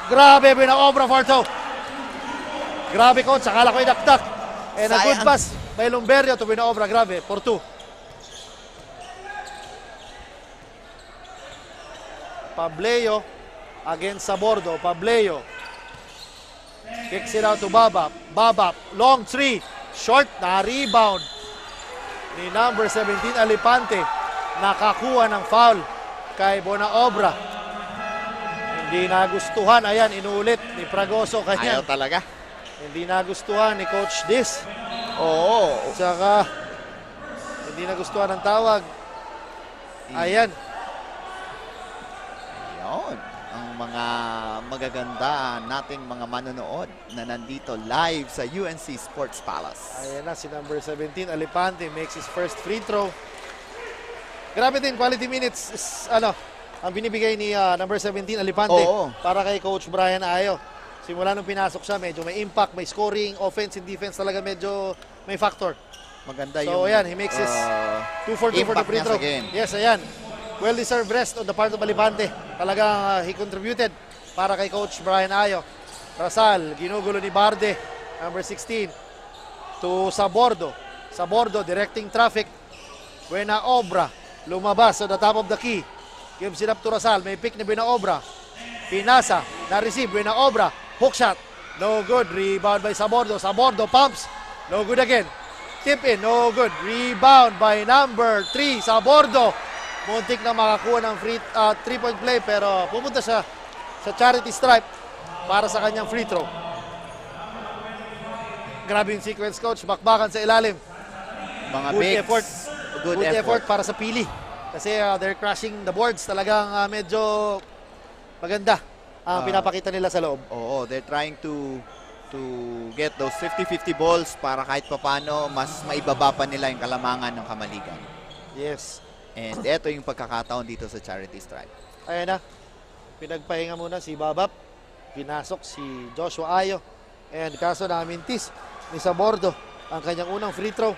[SPEAKER 2] grabe Buena-Obra for 2. Grabe coach. Akala ko idakdak. And a good
[SPEAKER 1] Sayang.
[SPEAKER 2] pass by Lumberio to Buena-Obra. Grabe for 2. Pableo against Sabordo. Pableo kicks it out to Babap. Babap, long 3. Short na rebound ni number 17 Alipante. Nakakuha ng foul kay Buena-Obra. Hindi nagustuhan. Ayan, inulit ni Fragoso kanya.
[SPEAKER 1] Ayaw talaga.
[SPEAKER 2] Hindi nagustuhan ni Coach Dis.
[SPEAKER 1] Oo.
[SPEAKER 2] Tsaka hindi nagustuhan ang tawag. Ayan.
[SPEAKER 1] Ayun. Ang mga magaganda nating mga manonood na nandito live sa UNC Sports Palace.
[SPEAKER 2] Ayan na si number 17 Alipante makes his first free throw. Grabe din, quality minutes is, ang binibigay ni number 17 Alipante
[SPEAKER 1] Oo.
[SPEAKER 2] para kay Coach Brian Ayo. Simula nung pinasok siya, medyo may impact, may scoring, offense and defense talaga medyo may factor.
[SPEAKER 1] Maganda
[SPEAKER 2] So ayan, he makes his 2 for 2 for the
[SPEAKER 1] impact
[SPEAKER 2] free
[SPEAKER 1] niya
[SPEAKER 2] throw.
[SPEAKER 1] sa game.
[SPEAKER 2] Yes, ayan. Well-deserved rest on the part of Alipante. Talagang he contributed para kay Coach Brian Ayo. Rasal, ginugulo ni Barde, number 16, to Sabordo. Sabordo directing traffic. Buena-Obra, lumabas sa the top of the key. Gives it up to Rasal. May pick ni Buena-Obra. Pinasa, na-receive. Buena-Obra, hook shot. No good. Rebound by Sabordo. Sabordo pumps. No good again. Tip in. No good. Rebound by number 3, Sabordo. Muntik na makakuha ng free 3-point play pero pumunta siya sa charity stripe para sa kanyang free throw. Grabe yung sequence coach. Bakbakan sa ilalim.
[SPEAKER 1] Mga
[SPEAKER 2] Good
[SPEAKER 1] bigs.
[SPEAKER 2] effort.
[SPEAKER 1] Good
[SPEAKER 2] Good
[SPEAKER 1] effort.
[SPEAKER 2] effort para sa Pili. Kasi they're crashing the boards. Talagang medyo maganda ang pinapakita nila sa loob.
[SPEAKER 1] Oo, they're trying to get those 50-50 balls para kahit papano mas maibaba pa nila yung kalamangan ng Kamaligan.
[SPEAKER 2] Yes.
[SPEAKER 1] And eto yung pagkakataon dito sa charity stripe.
[SPEAKER 2] Ayan na. Pinagpahinga muna si Babap. Pinasok si Joshua Ayo. And kaso namintis ni Sabordo ang kanyang unang free throw.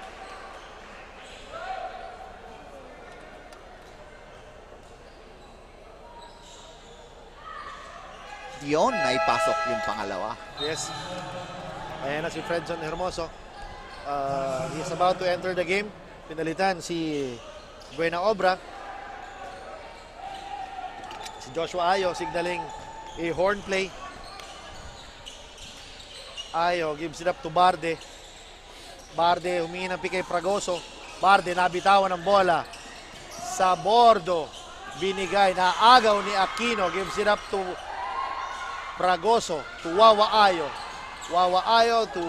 [SPEAKER 1] Yun, naipasok yung pangalawa.
[SPEAKER 2] Yes. Ayan na si Fredson Hermoso. He's about to enter the game. Pinalitan si Buena Obra. Si Joshua Ayo signaling a horn play. Ayo gives it up to Barde. Barde humingi ng pick kay Fragoso. Barde nabitawan ng bola. Sa bordo. Binigay na agaw ni Aquino. Gives it up to Fragoso. To Wawa Ayo. Wawa Ayo to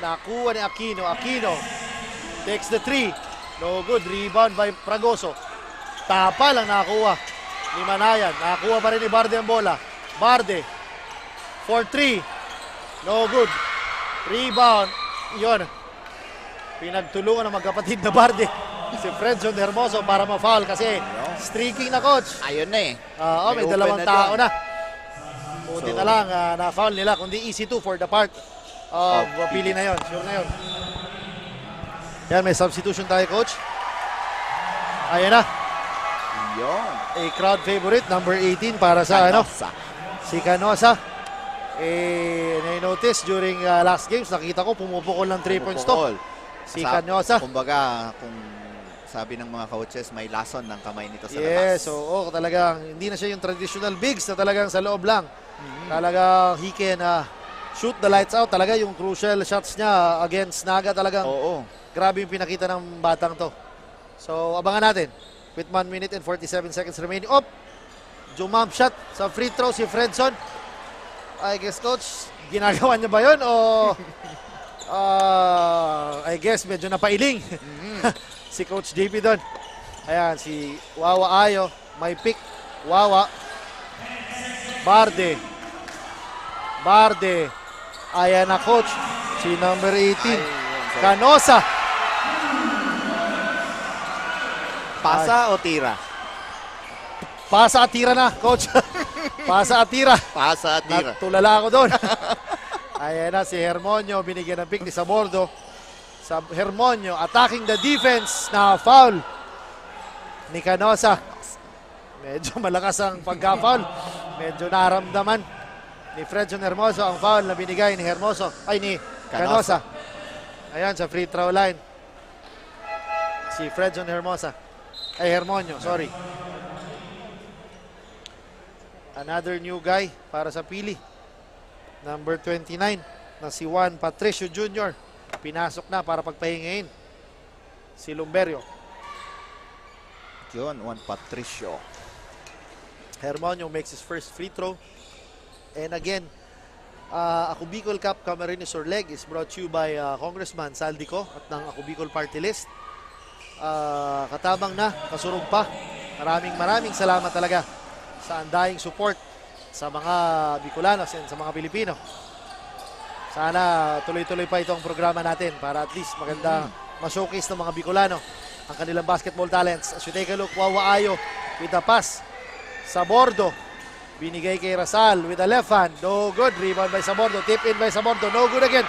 [SPEAKER 2] nakuha ni Aquino. Aquino takes the 3. No good. Rebound by Fragoso. Tapa lang nakuha ni Manayan. Nakuha pa rin ni Barde ang bola. Barde for 3. No good. Rebound. Yun. Pinagtulungan ng magkapatid na Barde. Si Fredson Hermoso para ma-foul kasi streaking na, coach.
[SPEAKER 1] Ayun na eh.
[SPEAKER 2] May
[SPEAKER 1] open
[SPEAKER 2] dalawang
[SPEAKER 1] na
[SPEAKER 2] tao
[SPEAKER 1] doon.
[SPEAKER 2] na. Buti na lang na-foul nila. Kundi easy 2 for the part of pili na yun. Sure na yun. Yan, may substitution tayo, coach. Ayan na.
[SPEAKER 1] Yun.
[SPEAKER 2] A crowd favorite, number 18 para sa
[SPEAKER 1] Canosa.
[SPEAKER 2] si Canosa. Na-notice during last games, nakita ko pumupukol ng 3 points to. Si Canosa.
[SPEAKER 1] Kumbaga, kung sabi ng mga coaches, may lason ng kamay nito sa labas.
[SPEAKER 2] Yes, oo, talagang hindi na siya yung traditional bigs na talagang sa loob lang. Talagang he can shoot the lights out. Talaga yung crucial shots niya against Naga talagang grabe yung pinakita ng batang to. So, abangan natin. With 1 minute and 47 seconds remaining. Jump shot sa free throw si Fredson. I guess, coach, ginagawa niya ba yun o I guess medyo napailing si Coach JP doon. Ayan, si Wawa Ayo. May pick. Wawa. Barde. Barde. Ayan na, coach. Si number 18. Canosa.
[SPEAKER 1] Pasa o tira?
[SPEAKER 2] Pasa at tira na, coach. Pasa at tira.
[SPEAKER 1] Pasa at tira.
[SPEAKER 2] Natulala ako doon. Ayan na si Hermonio. Binigyan ng pick ni Sabordo. Sa Hermonio attacking the defense na foul ni Canosa. Medyo malakas ang pagka-foul. Medyo naramdaman ni Fredson Hermoso ang foul na binigay ni Canosa. Ayan sa free throw line. Si Fredson Hermonio, sorry. Another new guy para sa pili. Number 29 na si Juan Patricio Jr. Pinasok na para pagpahingain si Lumberio.
[SPEAKER 1] Yun, Juan Patricio.
[SPEAKER 2] Hermonio makes his first free throw. And again, Ako Bicol Cup Camarines Orleg is brought to you by Congressman Saldico at ng Ako Bicol Party List. Katabang na, kasurog pa. Maraming salamat talaga sa andaying support sa mga Bicolanos and sa mga Pilipino. Sana tuloy-tuloy pa itong programa natin para at least maganda ma-showcase ng mga Bicolano ang kanilang basketball talents. As you take a look, Wawa Ayo with a pass. Sabordo, binigay kay Rasal with a left hand. No good. Rebound by Sabordo. Tip in by Sabordo. No good again.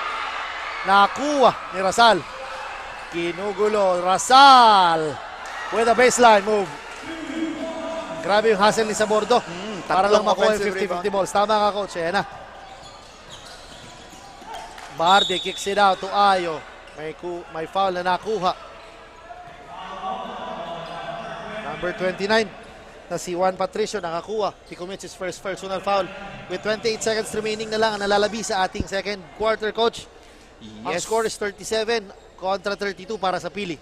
[SPEAKER 2] Nakuha ni Rasal. Kinugulo. Rasal with a baseline move. Grabe yung hustle ni Sabordo. Para lang makuha yung 50-50 balls. Tama ka, coach. Ayan na. Barde kicks it out to Ayo. May foul na nakuha. Number 29 na si Juan Patricio nakakuha. He commits his first personal foul. With 28 seconds remaining na lang ang nalalabi sa ating second quarter, coach. Yes. Ang score is 37 kontra 32 para sa Pili.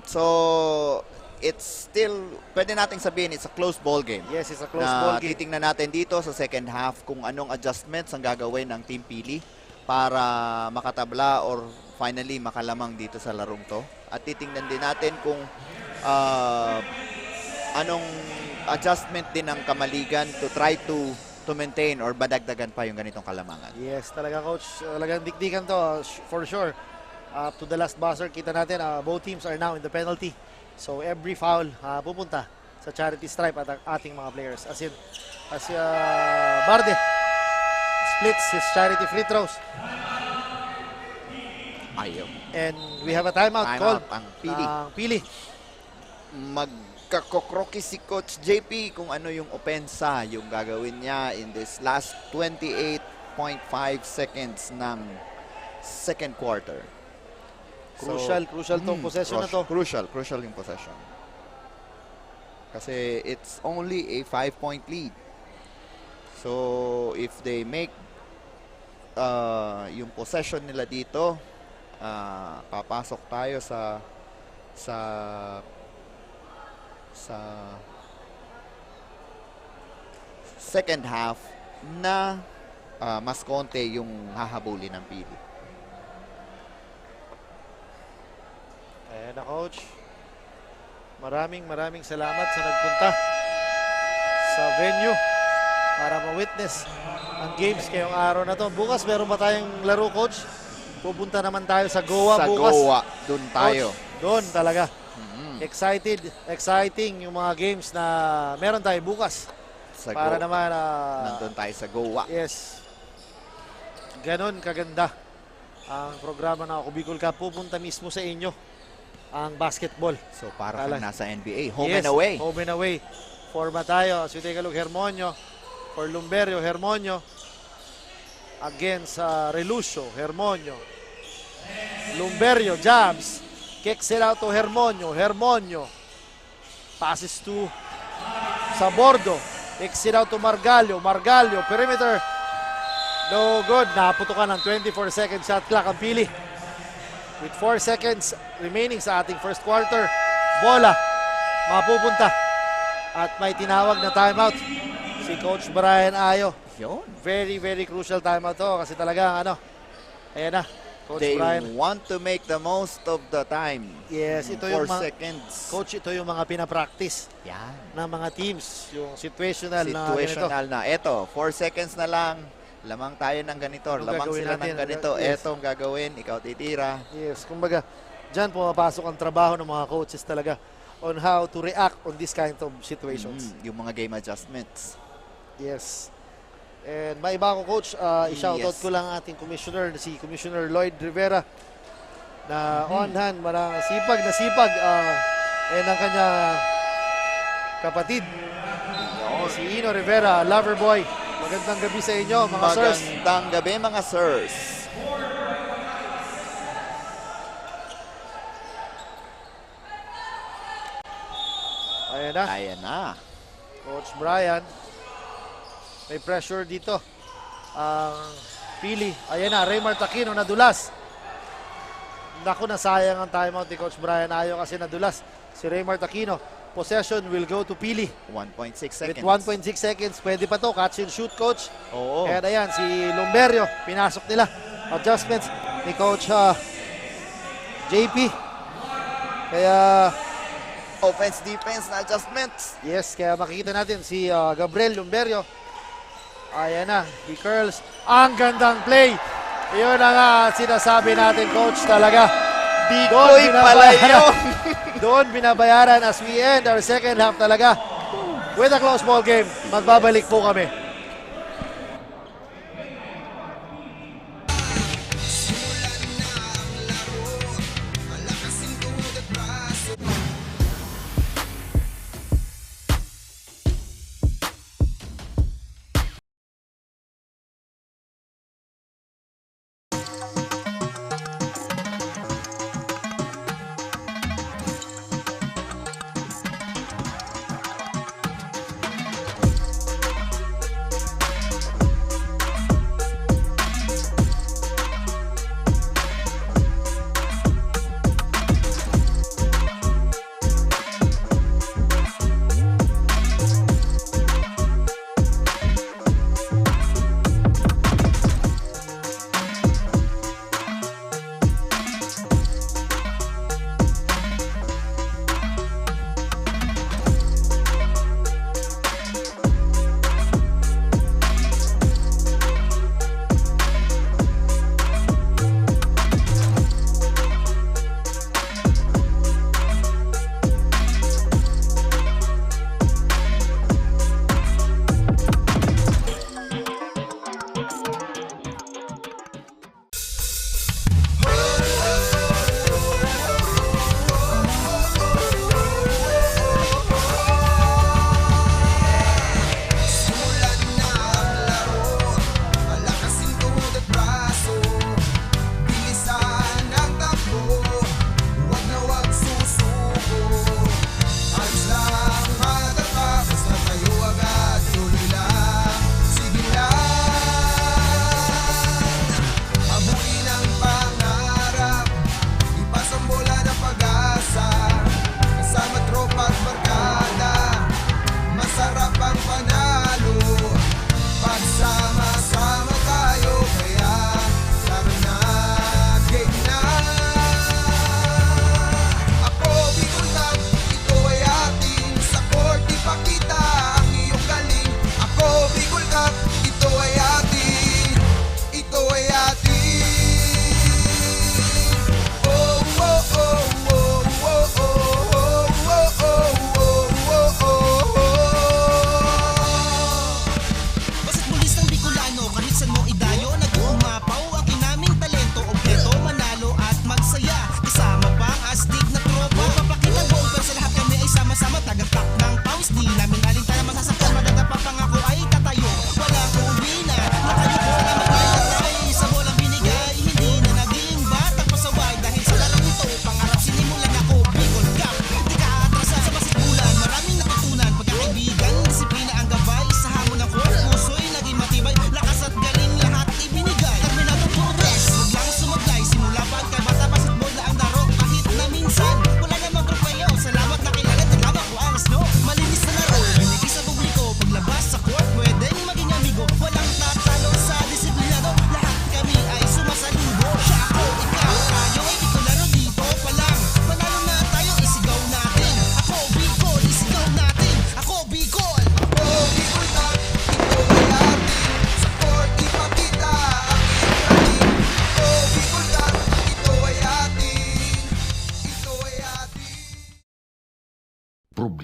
[SPEAKER 1] So, it's still, pwede nating sabihin, it's a close ball game.
[SPEAKER 2] Yes, it's a close ball game.
[SPEAKER 1] Titingnan natin dito sa second half kung anong adjustments ang gagawin ng Team Pili para makatabla or finally makalamang dito sa larong to. At titingnan din natin kung anong adjustment din ng Kamaligan to try to maintain or badagdagan pa yung ganitong kalamangan.
[SPEAKER 2] Yes, talaga, coach. Talagang dikdikan to for sure. Up to the last buzzer, kita natin both teams are now in the penalty. So every foul pupunta sa charity stripe at ang ating mga players. As Barde splits his charity free throws.
[SPEAKER 1] Ayaw.
[SPEAKER 2] And we have a timeout call.
[SPEAKER 1] Ang Pili.
[SPEAKER 2] Pili.
[SPEAKER 1] Nagkakokroki si Coach JP kung ano yung opensa yung gagawin niya in this last 28.5 seconds ng second quarter.
[SPEAKER 2] Crucial tong possession na to.
[SPEAKER 1] Crucial yung possession. Kasi it's only a 5-point lead. So, if they make yung possession nila dito, papasok tayo sa second half na mas konti yung hahabulin ng Pili.
[SPEAKER 2] Ayan na, Coach. Maraming salamat sa nagpunta sa venue para ma-witness ang games ngayong araw na to. Bukas meron ba tayong laro, Coach? Pupunta naman tayo sa Goa
[SPEAKER 1] Sa
[SPEAKER 2] bukas.
[SPEAKER 1] Goa, dun tayo.
[SPEAKER 2] Coach, doon talaga. Exciting yung mga games na meron tayo bukas.
[SPEAKER 1] Sa
[SPEAKER 2] Para
[SPEAKER 1] Goa.
[SPEAKER 2] naman,
[SPEAKER 1] Nandun tayo sa Goa.
[SPEAKER 2] yes, ganon kaganda ang programa ng Ako Bicol Cup. Pupunta mismo sa inyo ang basketball.
[SPEAKER 1] So, para kang
[SPEAKER 2] Tala-
[SPEAKER 1] nasa NBA. Home
[SPEAKER 2] Yes,
[SPEAKER 1] and away.
[SPEAKER 2] Home and away. Forma tayo. As we take a look, Hermonio for Lumberio. Hermonio against Relucio. Hermonio. Lumberio jabs. Kicks it out to Hermonio. Hermonio passes to Sabordo. Kicks it out to Margalio. Margalio, perimeter. No good. Naputukan ng 24-second shot clock ang Pili. With 4 seconds remaining sa ating first quarter, bola mapupunta. At may tinawag na timeout si Coach Brian Ayo.
[SPEAKER 1] Yun.
[SPEAKER 2] Very crucial timeout to kasi talaga ayan na, Coach
[SPEAKER 1] They
[SPEAKER 2] Brian.
[SPEAKER 1] want to make the most of the time.
[SPEAKER 2] Yes, ito
[SPEAKER 1] 4
[SPEAKER 2] yung mga,
[SPEAKER 1] seconds.
[SPEAKER 2] Coach, ito yung mga pinapractice
[SPEAKER 1] Yan.
[SPEAKER 2] ng mga teams. Yung situational, na ganito.
[SPEAKER 1] Situational na. Eto, 4 seconds na lang. Lamang tayo ng ganito.
[SPEAKER 2] Anong
[SPEAKER 1] Lamang
[SPEAKER 2] gagawin
[SPEAKER 1] sila
[SPEAKER 2] natin?
[SPEAKER 1] ng ganito.
[SPEAKER 2] Yes.
[SPEAKER 1] Eto ang gagawin. Ikaw titira.
[SPEAKER 2] Yes, kumbaga, dyan pumapasok ang trabaho ng mga coaches talaga on how to react on this kind of situations.
[SPEAKER 1] Yung mga game adjustments.
[SPEAKER 2] Yes. And may iba ako, Coach. I-shoutout
[SPEAKER 1] Yes.
[SPEAKER 2] ko lang ating commissioner, si Commissioner Lloyd Rivera, na on hand, marang sipag na sipag. And ang kanya kapatid, si Ino Rivera, lover boy. Magandang gabi sa inyo, mga sirs.
[SPEAKER 1] Magandang gabi, mga sirs.
[SPEAKER 2] Ayan na,
[SPEAKER 1] Ayan na.
[SPEAKER 2] Coach Brian. May pressure dito. Ang Pili. Ayan na, Raymar Taquino nadulas. Naku, nasayang ang timeout ni Coach Brian Ayo kasi nadulas si Raymar Taquino. Possession will go to Pili.
[SPEAKER 1] 1.6
[SPEAKER 2] With
[SPEAKER 1] seconds.
[SPEAKER 2] 1.6 seconds, pwede pa to. Catch and shoot, Coach.
[SPEAKER 1] Oo.
[SPEAKER 2] And ayan, si Lumberio, pinasok nila. Adjustments ni Coach JP. Kaya,
[SPEAKER 1] Offense, defense na adjustments.
[SPEAKER 2] yes, kaya makikita natin si Gabriel Lumberio. Ayan na, he curls. Ang gandang play. Yun ang sinasabi natin, Coach, talaga.
[SPEAKER 1] Decoy pala yun.
[SPEAKER 2] Doon binabayaran as we end our second half talaga. With a close ball game, magbabalik po kami.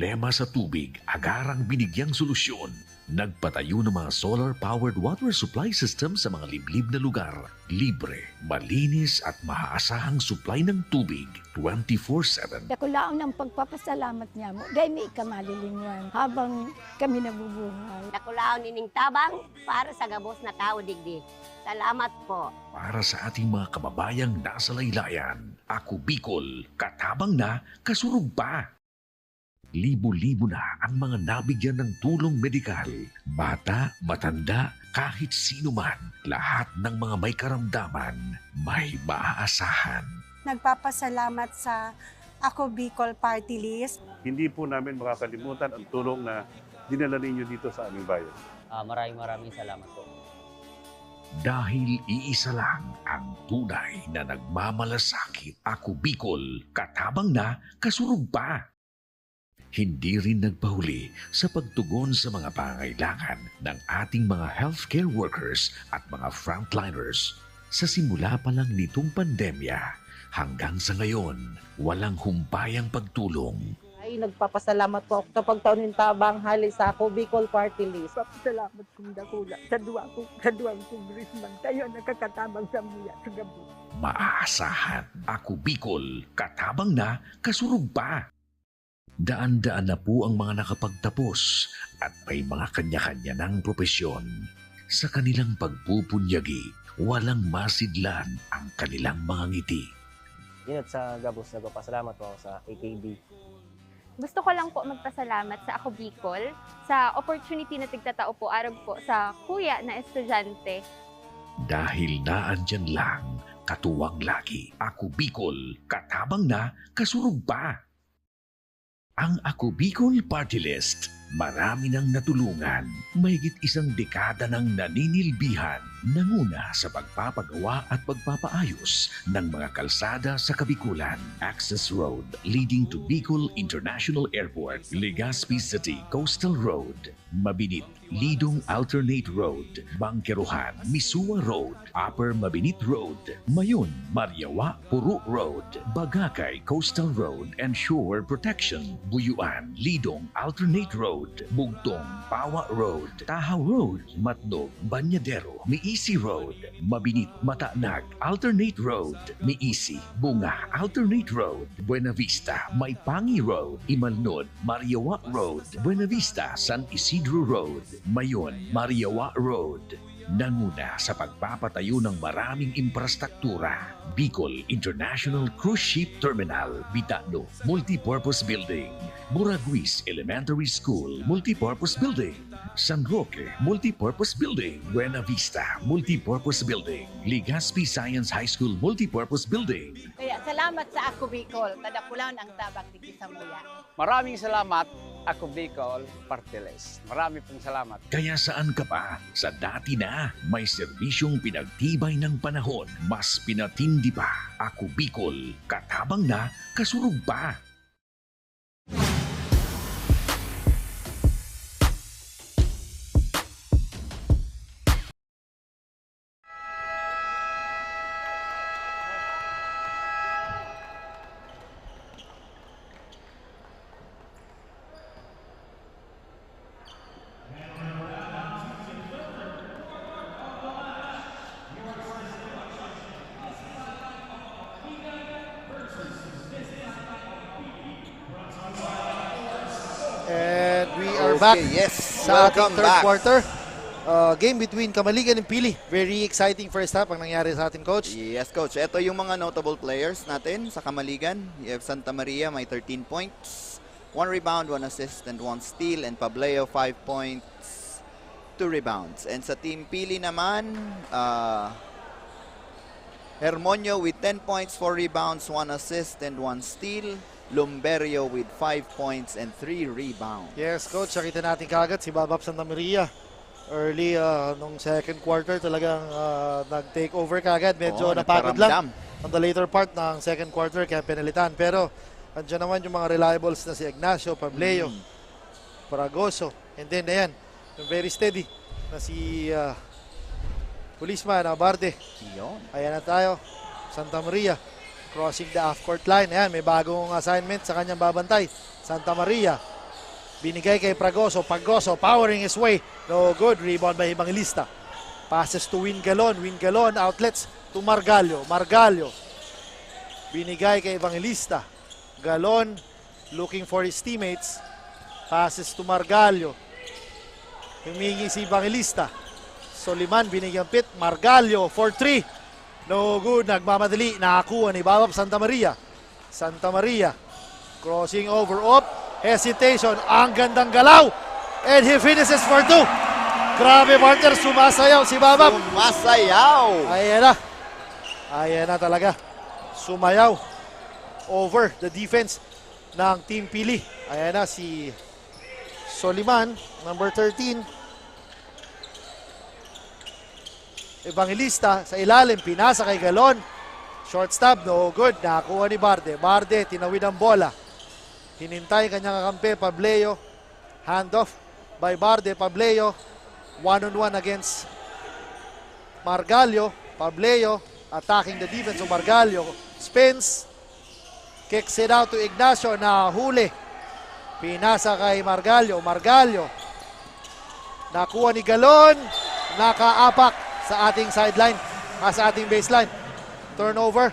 [SPEAKER 4] problema sa tubig, agarang binigyang solusyon. Nagpatayo ng mga solar-powered water supply system sa mga liblib na lugar. Libre, malinis at maaasahang supply ng tubig 24/7.
[SPEAKER 5] Dakulaon ang pagpapasalamat niya mo. Dahil may ikamalilinguan habang kami nabubuhay.
[SPEAKER 6] Nakulaon ining tabang para sa gabos na tao digdi. Salamat po.
[SPEAKER 4] Para sa ating mga kababayang nasa laylayan, Ako Bicol, katabang na, kasurug pa. Libo-libo na ang mga nabigyan ng tulong medikal. Bata, matanda, kahit sino man, lahat ng mga may karamdaman, may maaasahan.
[SPEAKER 7] Nagpapasalamat sa Ako Bicol Party List.
[SPEAKER 8] Hindi po namin makakalimutan ang tulong na dinala ninyo dito sa aming bayan.
[SPEAKER 9] Maraming salamat po.
[SPEAKER 4] Dahil iisa lang ang tunay na nagmamalasakit. Ako Bicol, katabang na, kasurug pa. Hindi rin nagpahuli sa pagtugon sa mga pangailangan ng ating mga healthcare workers at mga frontliners. Sa simula pa lang nitong pandemya, hanggang sa ngayon, walang humpayang pagtulong.
[SPEAKER 10] Ay, nagpapasalamat po ako sa pagtaunin tabang hali sa Ako Bicol Party List.
[SPEAKER 5] Salamat kong dakula sa duwang kongresman. Tayo nakakatabang sa muya sa gabi.
[SPEAKER 4] Maaasahan. Ako Bicol, katabang na, kasurug pa. Daan-daan na po ang mga nakapagtapos at may mga kanya-kanya ng propesyon. Sa kanilang pagpupunyagi, walang masidlan ang kanilang mga ngiti.
[SPEAKER 9] Inot sa gabos, nagpapasalamat po ako sa AKB.
[SPEAKER 11] Gusto ko lang po magpasalamat sa Ako Bicol sa opportunity na tigtatao po arab po sa kuya na estudyante.
[SPEAKER 4] Dahil naandyan lang, katuwang lagi. Ako Bicol, katabang na, kasurug pa. Ang Ako Bicol Party List, marami nang natulungan. Mahigit isang dekada nang naninilbihan, nanguna sa pagpapagawa at pagpapaayos ng mga kalsada sa Kabikulan. Access Road leading to Bicol International Airport, Legazpi City Coastal Road, Mabinit, Lidong Alternate Road, Bangkeruhan, Misua Road, Upper Mabinit Road, Mayon, Mariawa, Puro Road, Bagakay Coastal Road and Shore Protection, Buyuan, Lidong Alternate Road, Bugtong, Pawa Road, Tahaw Road, Matnog, Banyadero, Miisi Road, Mabinit, Matanag, Alternate Road, Miisi, Bunga, Alternate Road, Buena Vista, Maipangi Road, Imalnod, Mariawa Road, Buena Vista, San Isidro Road, Mayon, Mariawa Road. Nanguna sa pagpapatayo ng maraming infrastruktura. Bicol International Cruise Ship Terminal, Bitano, Multipurpose Building, Buraguis Elementary School, Multipurpose Building, San Roque, Multipurpose Building, Buena Vista, Multipurpose Building, Legazpi Science High School, Multipurpose Building.
[SPEAKER 10] Kaya salamat sa Ako Bicol, kadakulan ang tabang digdi sa muya.
[SPEAKER 9] Maraming salamat, Ako Bicol Party List. Marami pong salamat.
[SPEAKER 4] Kaya saan ka pa? Sa dati na, may serbisyong pinagtibay ng panahon. Mas pinatindi pa. Ako Bicol, katabang na, kasurug pa.
[SPEAKER 2] And we are back
[SPEAKER 1] yes,
[SPEAKER 2] sa ating
[SPEAKER 1] welcome
[SPEAKER 2] third
[SPEAKER 1] back.
[SPEAKER 2] quarter. Game between Kamaligan and Pili. Very exciting first half ang nangyari sa ating coach.
[SPEAKER 1] Yes, Coach. Ito yung mga notable players natin sa Kamaligan. You have Santa Maria, may 13 points. 1 rebound, 1 assist, and 1 steal. And Pableo, 5 points, 2 rebounds. And sa Team Pili naman, Hermonio with 10 points, 4 rebounds, 1 assist, and 1 steal. Lumberio with 5 points and 3 rebounds.
[SPEAKER 2] Yes, coach. Nakita natin kagad si Babap Santa Maria. Early nung second quarter talagang nag-take over kagad. Medyo napagod lang on the later part ng second quarter kaya penalitan. Pero andyan naman yung mga reliables na si Ignacio, Pableo, Paragoso. And then ayan, yung very steady na si Policeman Abarde. Ayan na tayo. Santa Maria crossing the half-court line. Ayan, may bagong assignment sa kanyang babantay. Santa Maria. Binigay kay Pragoso. Pagoso powering his way. No good. Rebound by Evangelista. Passes to Wingalon. Wingalon outlets to Margallo. Margallo. Binigay kay Evangelista. Galon looking for his teammates. Passes to Margallo. Humingi si Evangelista. Soliman binigyan pit. Margallo for 3. No good. Nagmamadali. Nakakuha ni Babab Santa Maria. Santa Maria. Crossing over. Up. Hesitation. Ang gandang galaw. And he finishes for 2. Grabe, partner. Sumasayaw si Babab.
[SPEAKER 1] Sumasayaw.
[SPEAKER 2] Ayan na. Ayan na talaga. Sumayaw over the defense ng Team Pili. Ayan na si Soliman, number 13. Evangelista sa ilalim, pinasa kay Galon. Short stop, no good. Nakakuha ni Barde. Barde, tinawid ang bola. Hinintay kanyang kakampi, Pableo. Handoff by Barde, Pableo. One-on-one against Margallo. Pableo attacking the defense of Margallo. Spins. Kicks it out to Ignacio na huli. Pinasa kay Margallo. Margallo. Nakuha ni Galon. Nakaapak sa ating sideline. Sa ating baseline. Turnover.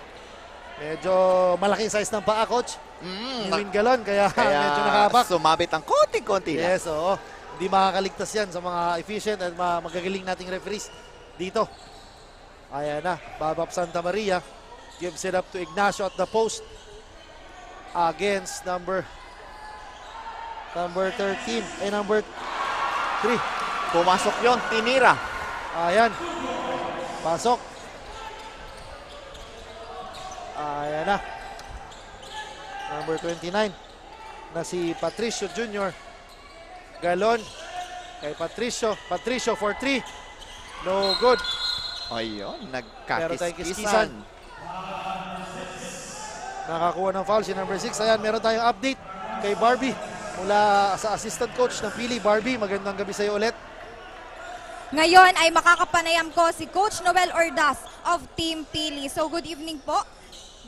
[SPEAKER 2] Medyo malaking size ng paa, coach. Ni Win Galon. Kaya medyo nakaapak.
[SPEAKER 1] Sumabit ang konti-konti lang.
[SPEAKER 2] Yes, oo. Hindi makakaligtas yan sa mga efficient at magagaling nating referees dito. Ayan na. Babab Santa Maria. Gives it up to Ignacio at the post. Against number 13. Number 3.
[SPEAKER 1] Pumasok yon, tinira.
[SPEAKER 2] Ayan. Pasok. Ayan na. Number 29 na si Patricio Jr. Galon kay Patricio. Patricio for 3. No good.
[SPEAKER 1] Ayun,
[SPEAKER 2] Meron tayong
[SPEAKER 1] nagkakiskisan.
[SPEAKER 2] Nakakuha ng foul si number 6. Ayan, meron tayong update kay Barbie mula sa assistant coach ng Pili. Barbie, magandang gabi sa iyo ulit.
[SPEAKER 3] Ngayon ay makakapanayam ko si Coach Noel Ordaz of Team Pili. So good evening po.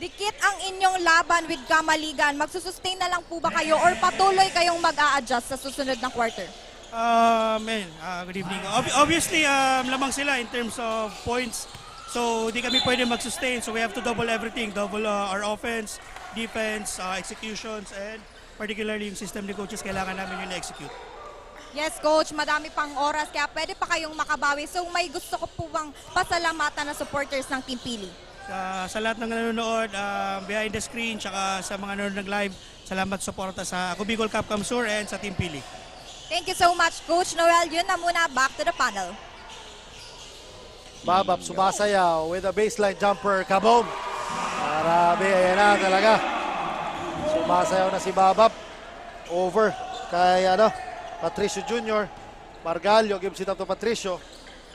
[SPEAKER 3] Dikit ang inyong laban with Kamaligan. Magsusustain na lang po ba kayo or patuloy kayong mag-a-adjust sa susunod na quarter?
[SPEAKER 12] Good evening. Obviously, lamang sila in terms of points. So, di kami pwede mag-sustain. So, we have to double everything. Double our offense, defense, executions, and particularly yung system ni coaches, kailangan namin yun na-execute.
[SPEAKER 3] Yes, Coach. Madami pang oras, kaya pwede pa kayong makabawi. So, may gusto ko po bang pasalamatan na supporters ng Team Pili?
[SPEAKER 12] Sa lahat ng nanonood, behind the screen, tsaka sa mga nanonood ng live, salamat suporta sa Ako Bicol Capcom Sur and sa Team Pili.
[SPEAKER 3] Thank you so much, Coach Noel. Yun na muna, back to the panel.
[SPEAKER 2] Babab sumasayaw with a baseline jumper. Kaboom! Marami, ayan na talaga. Sumasayaw na si Babab. Over kay Patricio Jr. Margallo gives it up to Patricio.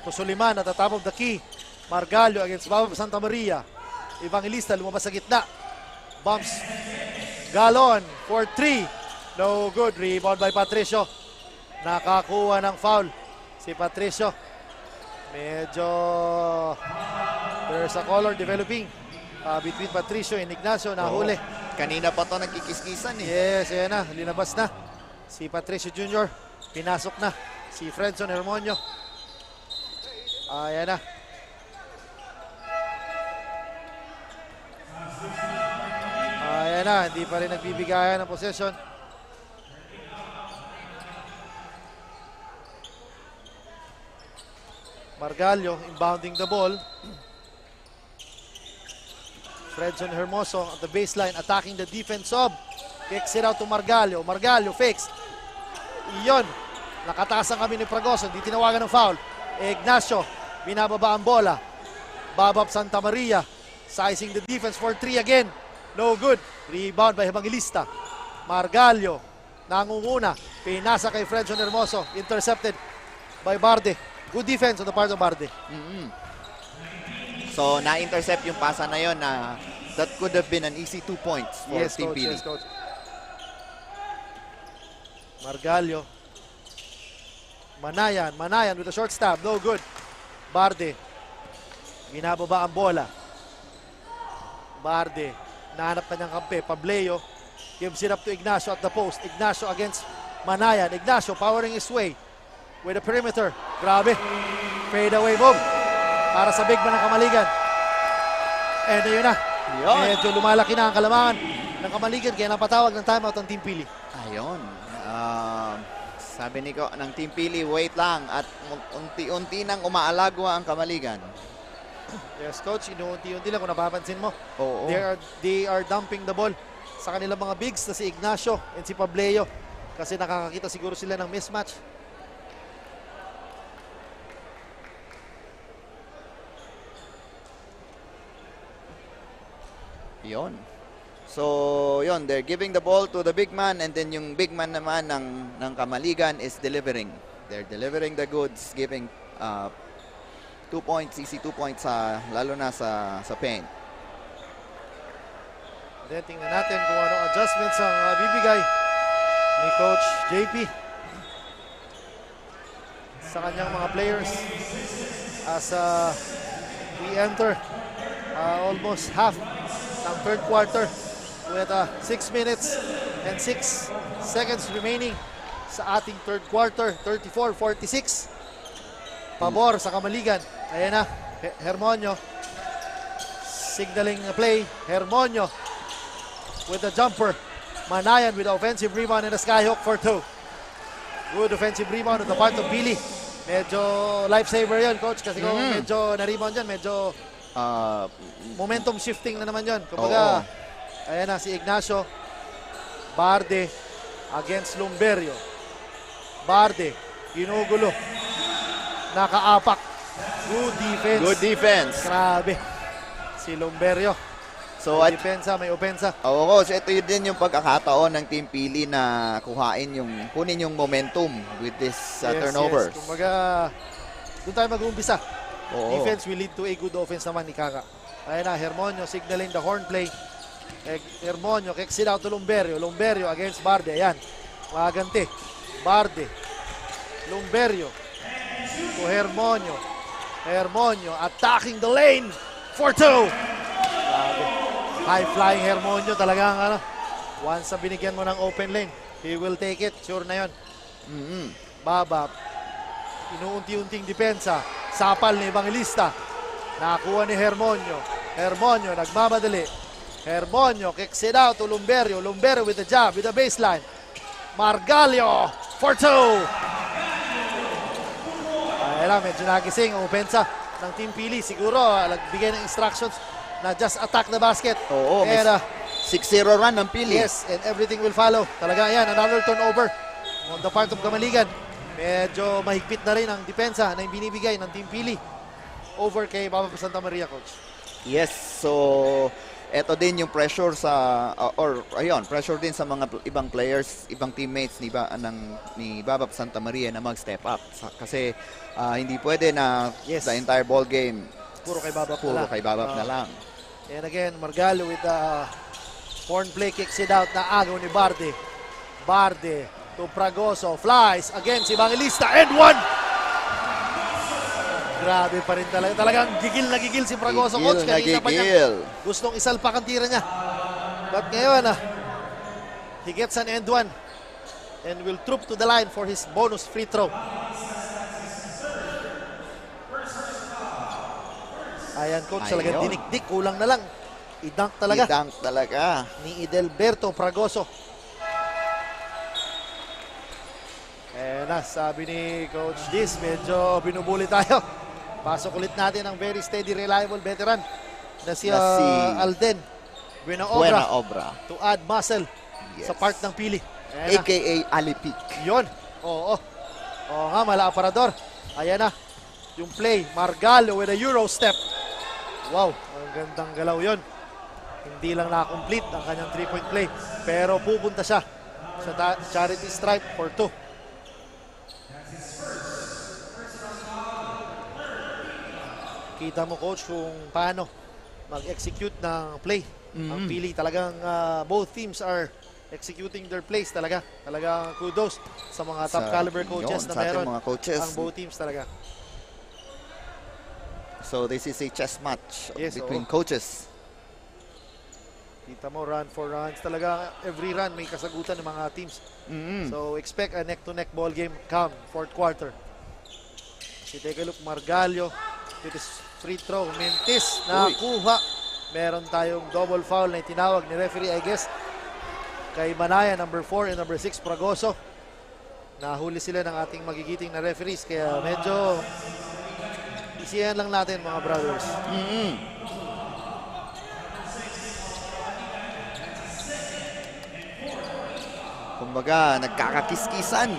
[SPEAKER 2] To Soliman at the top of the key. Margallo against Babab Santa Maria. Evangelista lumabas sa gitna. Bumps. Galon for 3. No good. Rebound by Patricio. Nakakuha ng foul si Patricio. Medyo there's a color developing between Patricio and Ignacio. Nahuli.
[SPEAKER 1] Kanina pa to nagkikiskisan eh.
[SPEAKER 2] Yes, ayan na. Linabas na. Si Patricio Jr. Pinasok na. Si Fredson Hermonio. Ayan na. Ayan na. Hindi pa rin nagbibigayan ng possession. Margallo inbounding the ball. Fredson Hermoso at the baseline attacking the defense of. Kicks it out to Margallo. Margallo fakes. Iyon. Nakataas ang kami ni Fragoso. Hindi tinawagan ng foul. Ignacio. Binababa ang bola. Babab Santa Maria. Sizing the defense for 3 again. No good. Rebound by Evangelista. Margallo. Nangunguna. Pinasa kay Fredson Hermoso. Intercepted by Barde. Good defense on the part of Barde.
[SPEAKER 1] So, na-intercept yung pasa na yon na that could have been an easy 2 points for Team Pili.
[SPEAKER 2] Yes, coach. Margallo. Manayan with a short stab. No good. Barde. Binababa ang bola. Barde. Nahanap kanyang kampe. Pableo. Gives it up to Ignacio at the post. Ignacio against Manayan, Ignacio powering his way with the perimeter. Grabe. Fade away move para sa big man ng Kamaligan. And ayun na.
[SPEAKER 1] Yun.
[SPEAKER 2] Medyo lumalaki na ang kalamangan ng Kamaligan kaya napatawag ng timeout ang Team Pili.
[SPEAKER 1] Ayun. Sabi ng Team Pili, wait lang at unti-unti nang umaalagwa ang Kamaligan.
[SPEAKER 2] Yes, coach, inuunti-unti lang kung napapansin mo.
[SPEAKER 1] Oo.
[SPEAKER 2] They are dumping the ball sa kanilang mga bigs na si Ignacio and si Pableo kasi nakakakita siguro sila ng mismatch.
[SPEAKER 1] Yon. So, yon, they're giving the ball to the big man and then yung big man naman ng Kamaligan is delivering. They're delivering the goods, giving 2 points, easy 2 points lalo na sa paint.
[SPEAKER 2] Then tingnan natin kung anong adjustments ang bibigay ni Coach JP sa kanyang mga players as we enter almost half ng third quarter with 6 minutes and 6 seconds remaining sa ating third quarter. 34-46 pabor sa Kamaligan. Ayan na, Hermonio signaling play. Hermonio with the jumper. Manayan with the offensive rebound and a skyhook for 2. Good offensive rebound on the part of Pili. Medyo lifesaver yun, coach, kasi kung medyo na-rebound yan, medyo momentum shifting na naman yun. Kumbaga, ayan na si Ignacio. Barde against Lumberio. Barde, ginugulo. Nakaapak. Good defense.
[SPEAKER 1] Good defense.
[SPEAKER 2] Grabe. Si Lumberio.
[SPEAKER 1] So,
[SPEAKER 2] may depensa, may opensa.
[SPEAKER 1] Oo, coach, ito yun din yung pagkakataon ng Team Pili na kunin yung momentum with this turnovers.
[SPEAKER 2] Yes. Kumbaga, doon tayo mag-uumpisa.
[SPEAKER 1] Oo.
[SPEAKER 2] Defense will lead to a good offense naman ni Kaka. Ayan na, Hermonio signaling the horn play. Hermonio kicks it out to Lumberio. Lumberio against Barde. Ayan, maganti. Barde. Lumberio to Hermonio. Hermonio attacking the lane for 2. High-flying Hermonio talagang once na binigyan mo ng open lane, he will take it. Sure na yun. Baba. Inuunti-unting depensa. Sapal ni Evangelista. Nakakuha ni Hermonio. Hermonio nagmamadali. Hermonio kicks it out to Lumberio. Lumberio with the jab, with the baseline. Margalio for 2. Ayan na, medyo nagising ang opensa ng Team Pili. Siguro, nagbigay ng instructions na just attack the basket.
[SPEAKER 1] Oo, may 6-0 run ng Pili.
[SPEAKER 2] Yes, and everything will follow. Talaga yan, another turnover on the part of Kamaligan. Medyo mahigpit na rin ang depensa na binibigay ng Team Pili over kay Baba Santa Maria, coach.
[SPEAKER 1] Yes, so eto din yung pressure pressure din sa mga ibang players, ibang teammates ni Baba Santa Maria na mag-step up. Kasi hindi pwede na the entire ball game
[SPEAKER 2] puro kay Babap
[SPEAKER 1] na lang.
[SPEAKER 2] And again, Margalio with the horn play, kicks it out na agaw ni Barde. Barde to Fragoso, flies against Evangelista and 1! Grabe pa rin talaga. Talagang gigil na gigil si Fragoso, coach. Kanina pa niya gustong isalpak ang tira niya. But ngayon, he gets an end one and will troop to the line for his bonus free throw. Ayan, coach, talagang dinikdik. Kulang na lang. I-dunk talaga.
[SPEAKER 1] I-dunk talaga.
[SPEAKER 2] Ni Edelberto Fragoso. Eh na, sabi ni Coach Diz, medyo binubuli tayo. Pasok ulit natin ang very steady, reliable veteran na si Alden Buena Obra to add muscle sa part ng Pili.
[SPEAKER 1] AKA Alipik.
[SPEAKER 2] Yun. Oo nga, mala aparador. Ayan na. Yung play, Margalio with a Euro step. Wow, ang gandang galaw yun. Hindi lang na-complete ang kanyang 3-point play. Pero pupunta siya sa charity stripe for 2. Kita mo, coach, kung paano mag-execute ng play. Ang Pili talagang both teams are executing their plays talaga. Talagang kudos sa mga top caliber coaches na meron.
[SPEAKER 1] Mga coaches.
[SPEAKER 2] Ang both teams talaga.
[SPEAKER 1] So this is a chess match between coaches.
[SPEAKER 2] Kita mo, run for runs. Talaga, every run may kasagutan ng mga teams. So, expect a neck-to-neck ball game come, fourth quarter. Si take a look, Margalio. It is free throw. Mintis, nakuha. Meron tayong double foul na itinawag ni referee, I guess. Kay Manaya, number 4 and number 6, Pragoso. Nahuli sila ng ating magigiting na referees. Kaya medyo isiyan lang natin, mga brothers.
[SPEAKER 1] Kumbaga, nagkakakiskisan.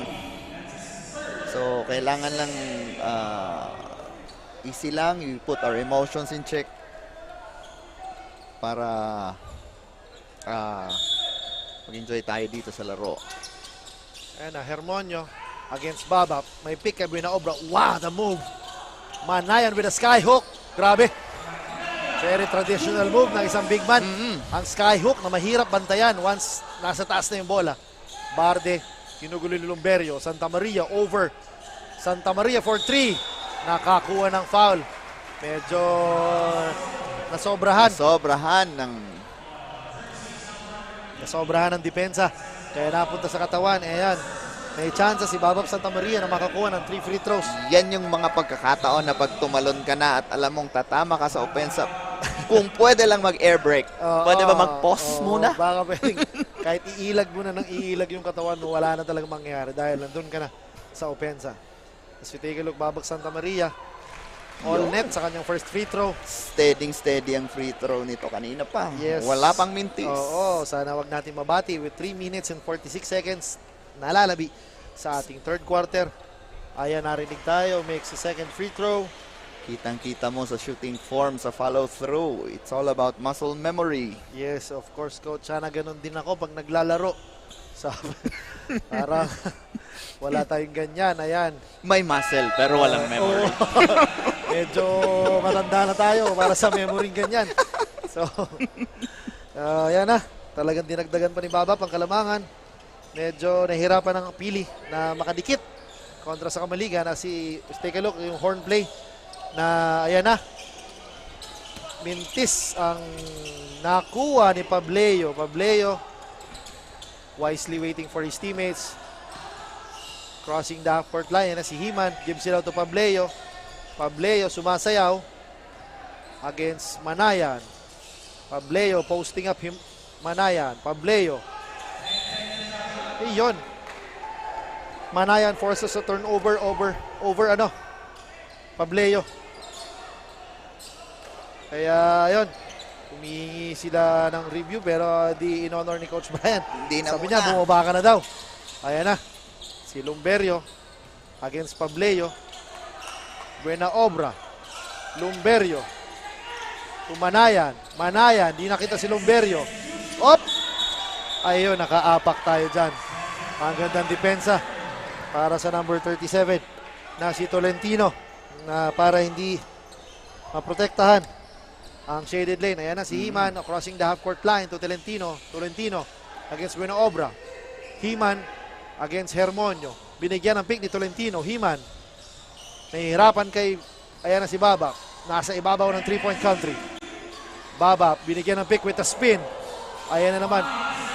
[SPEAKER 1] So, kailangan lang easy lang. We put our emotions in check para mag-enjoy tayo dito sa laro.
[SPEAKER 2] Ayan na, Hermonio against Babap. May pick kay Buenaobra. Wow, the move. Manayan with a skyhook. Grabe. Very traditional move ng isang big man. Ang skyhook na mahirap bantayan once nasa taas na yung bola. Barde, kinugulo ni Lumberio. Santa Maria over. Santa Maria for 3. Nakakuha ng foul. Medyo nasobrahan. Nasobrahan ng depensa. Kaya napunta sa katawan. Ayan. May chance si Babap Santa Maria na makakuha ng 3 free throws.
[SPEAKER 1] Yan yung mga pagkakataon na pag tumalon ka na at alam mong tatama ka sa opensa. Kung pwede lang mag-air break. Pwede ba mag-pause muna?
[SPEAKER 2] Baka pwedeng kahit iilag muna ng iilag yung katawan mo, wala na talagang mangyayari dahil nandun ka na sa opensa. As we take a look, Babak Santa Maria. All net sa kanyang first free throw.
[SPEAKER 1] Steady ang free throw nito kanina pa.
[SPEAKER 2] Yes.
[SPEAKER 1] Wala pang mintis.
[SPEAKER 2] Oo, sana wag natin mabati with 3 minutes and 46 seconds nalalabi sa ating third quarter. Ayan, narinig tayo. Makes a second free throw.
[SPEAKER 1] Kitang-kita mo sa shooting form, sa follow-through. It's all about muscle memory.
[SPEAKER 2] Yes, of course, Coach. Sana ganun din ako pag naglalaro. Parang wala tayong ganyan. Ayan.
[SPEAKER 1] May muscle pero walang memory.
[SPEAKER 2] Medyo matanda na tayo para sa memory ganyan. So, ayan na. Talagang dinagdagan pa ni Babap ang kalamangan. Medyo nahihirapan ng pili na makadikit kontra sa Kamaligan na let's take a look, yung horn play na ayan na. Mintis ang nakuha ni Pableo. Pableo wisely waiting for his teammates. Crossing the half-court line. Yan na si Himan. Gives it out to Pableo. Pableo sumasayaw against Manayan. Pableo posting up Manayan. Pableo. Yun. Manayan forces a turnover over Pableo. Kaya yun. Humingi sila ng review pero di in-honor ni Coach Brian. Sabi niya, bumaba ka na daw. Ayan na. Si Lumberio against Pableo. Buenaobra. Lumberio. Manayan. Manayan. Di nakita si Lumberio. Op! Ayun, nakaapak tayo dyan. Ang gandang depensa para sa number 37 na si Tolentino na para hindi maprotektahan ang shaded lane. Ayan na si Himan crossing the half-court line to Tolentino. Tolentino against Buenaobra. Himan against Hermonio. Binigyan ng pick ni Tolentino. Himan. Nahihirapan kay, ayan na si Babap. Nasa ibabaw ng 3-point country. Babap, binigyan ng pick with a spin. Ayan na naman.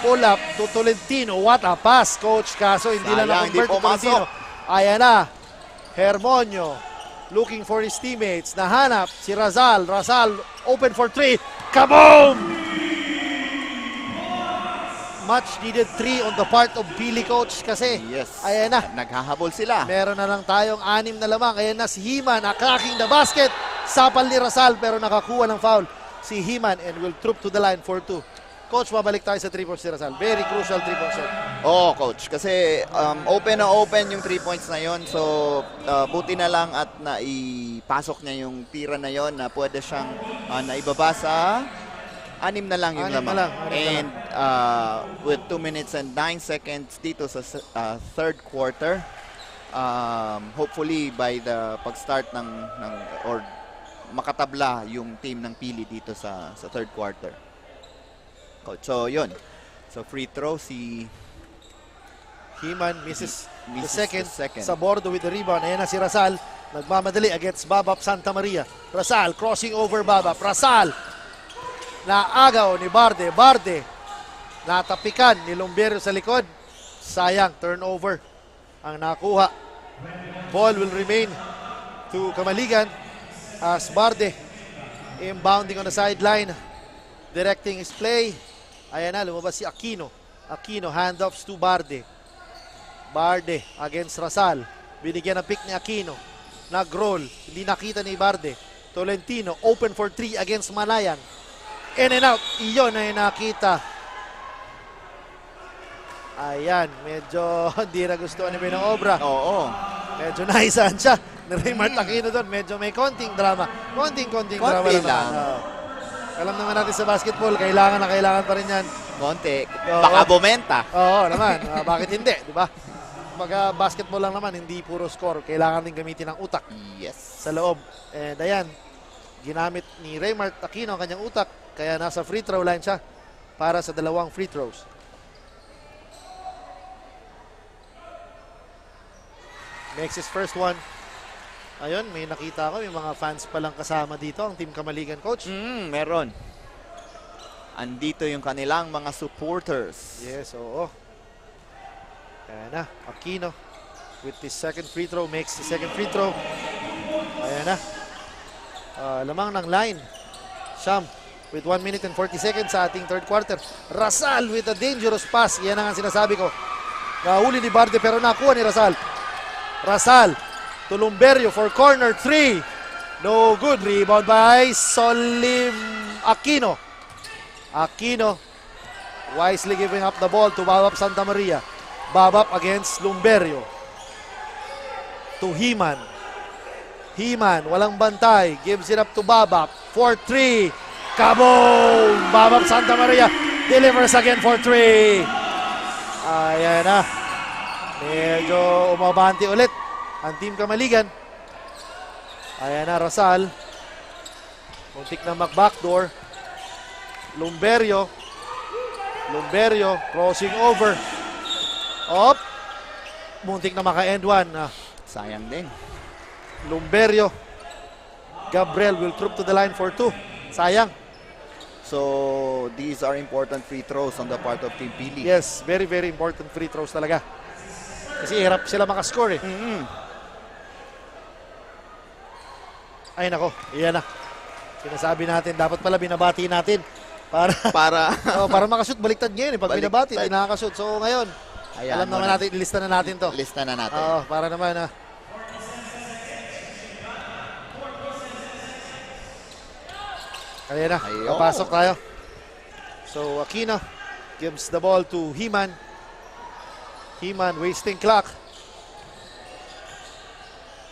[SPEAKER 2] Pull up to Tolentino. What a pass, Coach. Kaso hindi lang na-convert to Tolentino. Ayan na. Hermonio looking for his teammates. Nahanap si Razal. Razal open for 3. Kaboom! Much needed 3 on the part of Pili, Coach. Kasi ayan na.
[SPEAKER 1] Naghahabol sila.
[SPEAKER 2] Meron na lang tayong 6 na lamang. Ayan na si Himan. Cracking the basket. Sapal ni Razal pero nakakuha ng foul si Himan and will troop to the line for 2. Coach, mabalik tayo sa 3 points ni Razal. Very crucial 3-point shot.
[SPEAKER 1] Oo, Coach. Kasi open na open yung 3 points na yon. So, buti na lang at naipasok niya yung tira na yon na pwede siyang naibaba sa 6 na lang yung lamang. And with 2 minutes and 9 seconds dito sa third quarter, hopefully by the pag-start or makatabla yung team ng Pili dito sa third quarter. Coach. So, yun. So, free throw si
[SPEAKER 2] Himan misses the second. Sa bordo with the rebound. Ayan na si Razal. Nagmamadali against Babap Santa Maria. Razal crossing over Babap. Razal Naagaw ni Barde. Barde. Natapikan ni Lumberio sa likod. Sayang, turnover ang nakuha. Ball will remain to Kamaligan as Barde inbounding on the sideline. Directing his play. Ayan na, lumabas si Aquino. Aquino, handoffs to Barde. Barde against Rasal. Binigyan ng pick ni Aquino. Nag-roll. Hindi nakita ni Barde. Tolentino, open for 3 against Manayan. In and out. Iyon ay nakita. Ayan, medyo hindi na gusto ni Binoobra.
[SPEAKER 1] Oo.
[SPEAKER 2] Medyo naisahan siya. Ni Raymart Aquino doon. Medyo may konting drama. Konting drama
[SPEAKER 1] lang.
[SPEAKER 2] Alam naman natin sa basketball, kailangan pa rin yan.
[SPEAKER 1] Konti.
[SPEAKER 2] Oo.
[SPEAKER 1] Baka bumenta.
[SPEAKER 2] Oo naman. Bakit hindi? Di ba? Kumbaga, basketball lang naman, hindi puro score. Kailangan din gamitin ang utak.
[SPEAKER 1] Yes.
[SPEAKER 2] Sa loob. And ayan, ginamit ni Raymart Aquino ang kanyang utak. Kaya nasa free throw line siya para sa 2 free throws. Makes his first one. Ayun, may nakita ko, may mga fans palang kasama dito, ang Team Kamaligan, Coach.
[SPEAKER 1] Meron. Andito yung kanilang mga supporters.
[SPEAKER 2] Yes, oo. Ayan na, Aquino with his second free throw, makes the second free throw. Ayan na. Lamang ng line. Sham with 1 minute and 40 seconds sa ating third quarter. Rasal with a dangerous pass. Yan ang sinasabi ko. Nahuli ni Barde pero nakuha ni Rasal. Rasal to Lumberio for corner 3. No good. Rebound by Solim Aquino. Aquino wisely giving up the ball to Babap Santa Maria. Babap against Lumberio. To Himan. Himan, walang bantay. Gives it up to Babap. 4-3. Kaboom! Babap Santa Maria delivers again for 3. Ayan na. Medyo umabanti ulit ang Team Kamaligan. Ayan na, Rasal. Muntik na mag-backdoor. Lumberio. Lumberio crossing over. Op. Muntik na maka-end one.
[SPEAKER 1] Sayang din.
[SPEAKER 2] Lumberio. Gabriel will troop to the line for 2. Sayang.
[SPEAKER 1] So, these are important free throws on the part of Team Pili.
[SPEAKER 2] Yes, very, very important free throws talaga. Kasi hirap sila makascore eh. Ay nako, iyan na. Sinasabi natin, dapat pala binabati natin. Para makashoot, baliktad ngayon eh. Pag binabati, hindi nakakashoot. So ngayon, ayan, alam naman natin, ilista na natin to.
[SPEAKER 1] Lista na natin.
[SPEAKER 2] Oo, para naman Ayan na, kapasok tayo. So Aquino gives the ball to Himan. Himan wasting clock.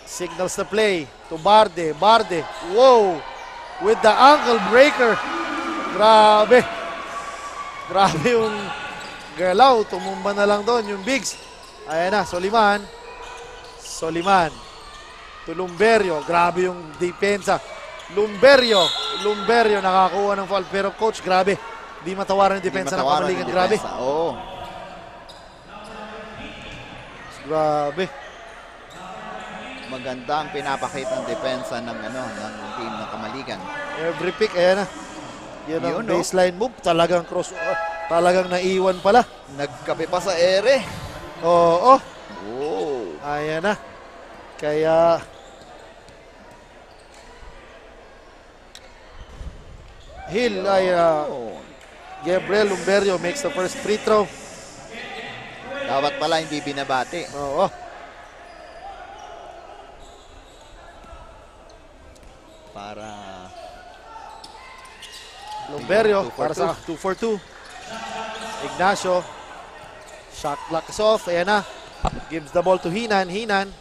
[SPEAKER 2] Signals the play to Barde. Barde, whoa! With the ankle breaker. Grabe. Grabe yung galaw. Tumumba na lang doon yung bigs. Ayan na, Soliman. Soliman. To Lumberio. Grabe yung depensa. Lumberio. Lumberio nakakuha ng foul. Pero coach, grabe. Di matawaran yung depensa ng Kamaligan. Grabe.
[SPEAKER 1] Oo.
[SPEAKER 2] Grabe.
[SPEAKER 1] Maganda ang pinapakita ng depensa ng team ng Kamaligan.
[SPEAKER 2] Every pick, ayan na. Yan ang baseline move. Talagang cross. Talagang naiwan pala.
[SPEAKER 1] Nagkape pa sa ere.
[SPEAKER 2] Oo.
[SPEAKER 1] Oh.
[SPEAKER 2] Ayan na. Kaya Hill ay Gabriel Lumberio makes the first free throw.
[SPEAKER 1] Dapat pala hindi binabati.
[SPEAKER 2] Oo.
[SPEAKER 1] Para
[SPEAKER 2] Lumberio para sa 2 for 2. Ignacio. Shot clock is off. Ayan na. Gives the ball to Hinan. Hinan.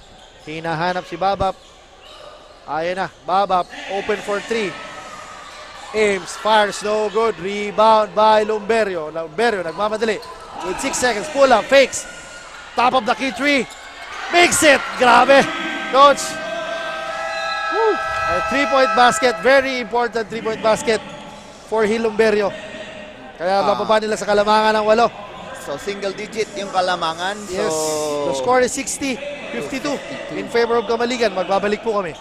[SPEAKER 2] Hinahanap si Babap. Ayan na. Babap open for 3. Aims. Fires. No good. Rebound by Lumberio. Lumberio nagmamadali. With 6 seconds. Pull up. Fakes. Top of the key 3. Makes it. Grabe. Coach. Woo. A 3-point basket. Very important 3-point basket for Hill Lumberio. Kaya bababa nila sa kalamangan ng 8.
[SPEAKER 1] So single digit yung kalamangan.
[SPEAKER 2] Yes.
[SPEAKER 1] So
[SPEAKER 2] The score is 60-52 in favor of Kamaligan. Magbabalik po kami.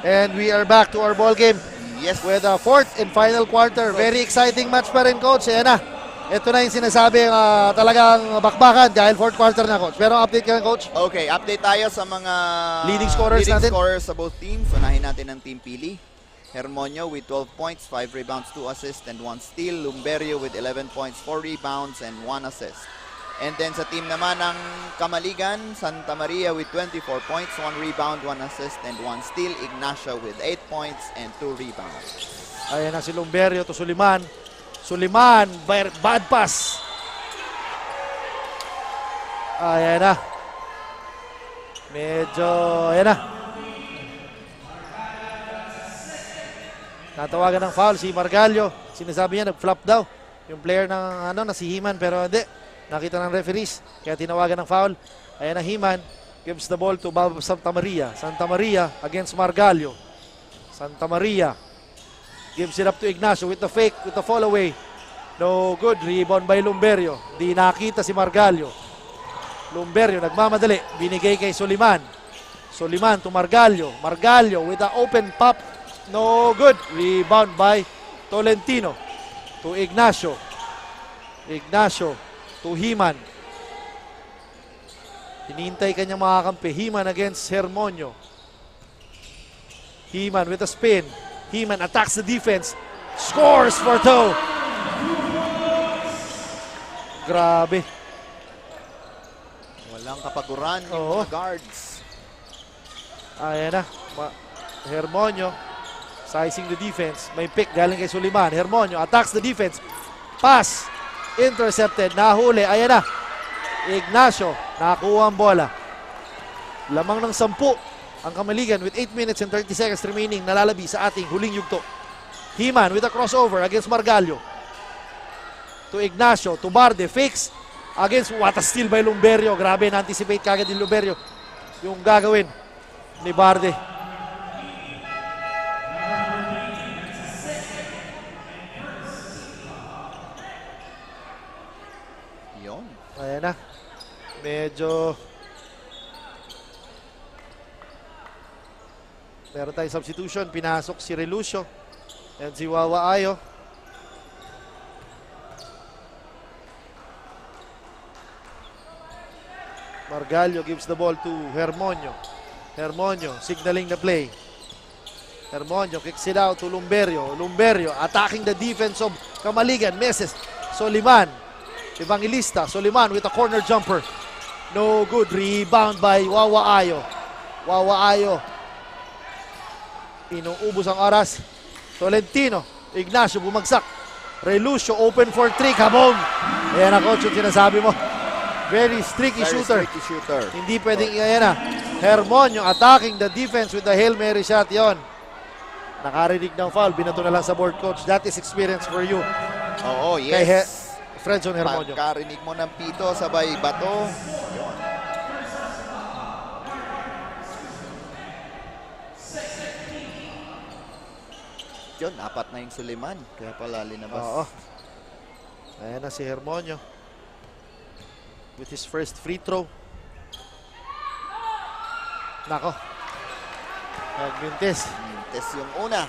[SPEAKER 2] And we are back to our ball game.
[SPEAKER 1] Yes.
[SPEAKER 2] With the fourth and final quarter. Very exciting match pa rin, Coach. Ayan na. Ito na yung sinasabi talagang bakbakan dahil fourth quarter na, Coach. Pero update ka, Coach.
[SPEAKER 1] Okay, update tayo sa mga
[SPEAKER 2] leading scorers natin.
[SPEAKER 1] Scorers sa both teams. Unahin natin ang Team Pili. Hermonio with 12 points, 5 rebounds, 2 assists, and 1 steal. Lumberio with 11 points, 4 rebounds, and 1 assist. And then sa team naman ng Kamaligan, Santa Maria with 24 points, 1 rebound, 1 assist, and 1 steal. Ignacio with 8 points and 2 rebounds.
[SPEAKER 2] Ayan na si Lumberio to Suliman. Suliman, bad pass. Ayan na. Medyo, ayan na. Natawagan ng foul si Margallo. Sinasabi niya nag-flop daw yung player ng na si Himan, pero hindi. Nakita ng referees, kaya tinawagan ng foul. Ayan na Himan, gives the ball to Santa Maria. Santa Maria against Margallo. Santa Maria gives it up to Ignacio with the fake, with the fall away. No good, rebound by Lumberio. Di nakita si Margallo. Lumberio nagmamadali, binigay kay Soliman. Soliman to Margallo. Margallo with the open pop. No good, rebound by Tolentino to Ignacio. Ignacio to Himan. Hinihintay kanyang mga kampi. Himan against Hermonio. Himan with a spin. Himan attacks the defense. Scores for 2. Grabe.
[SPEAKER 1] Walang kapaguran yung mga guards.
[SPEAKER 2] Ayan na. Hermonio sizing the defense. May pick galing kay Suliman. Hermonio attacks the defense. Pass. Intercepted. Nahuli. Ayan na. Ignacio. Nakakuha ang bola. Lamang ng 10 ang Kamaligan with 8 minutes and 30 seconds remaining. Nalalabi sa ating huling yugto. Himan with a crossover against Margallo. To Ignacio. To Barde. Fakes against what a steal by Lumberio. Grabe. Na-anticipate kagad ni Lumberio yung gagawin ni Barde. Ayan na. Medyo meron tayong substitution. Pinasok si Relucio and si Wawa Ayo. Margallo gives the ball to Hermonio. Hermonio signaling the play. Hermonio kicks it out to Lumberio. Lumberio attacking the defense of Kamaligan. Misses. Soliman. Evangelista. Soliman with a corner jumper. No good. Rebound by Wawa Ayo. Wawa Ayo. Inuubos ang oras. Tolentino. Ignacio bumagsak. Relucio open for 3. Kabong! Ayan na, Coach, yung sinasabi mo. Very streaky shooter. Hindi pwedeng, ayan na. Hermonio attacking the defense with the Hail Mary shot. Yon. Nakarinig ng foul. Binato na lang sa board, Coach. That is experience for you.
[SPEAKER 1] Oo, yes.
[SPEAKER 2] Fredson Hermonio.
[SPEAKER 1] Pagkarinig mo ng pito, sabay bato. Yun, 4 na yung Suliman. Kaya pala linabas.
[SPEAKER 2] Oo. Ayan na si Hermonio. With his first free throw. Nako. Nagmintis.
[SPEAKER 1] Mintis yung una.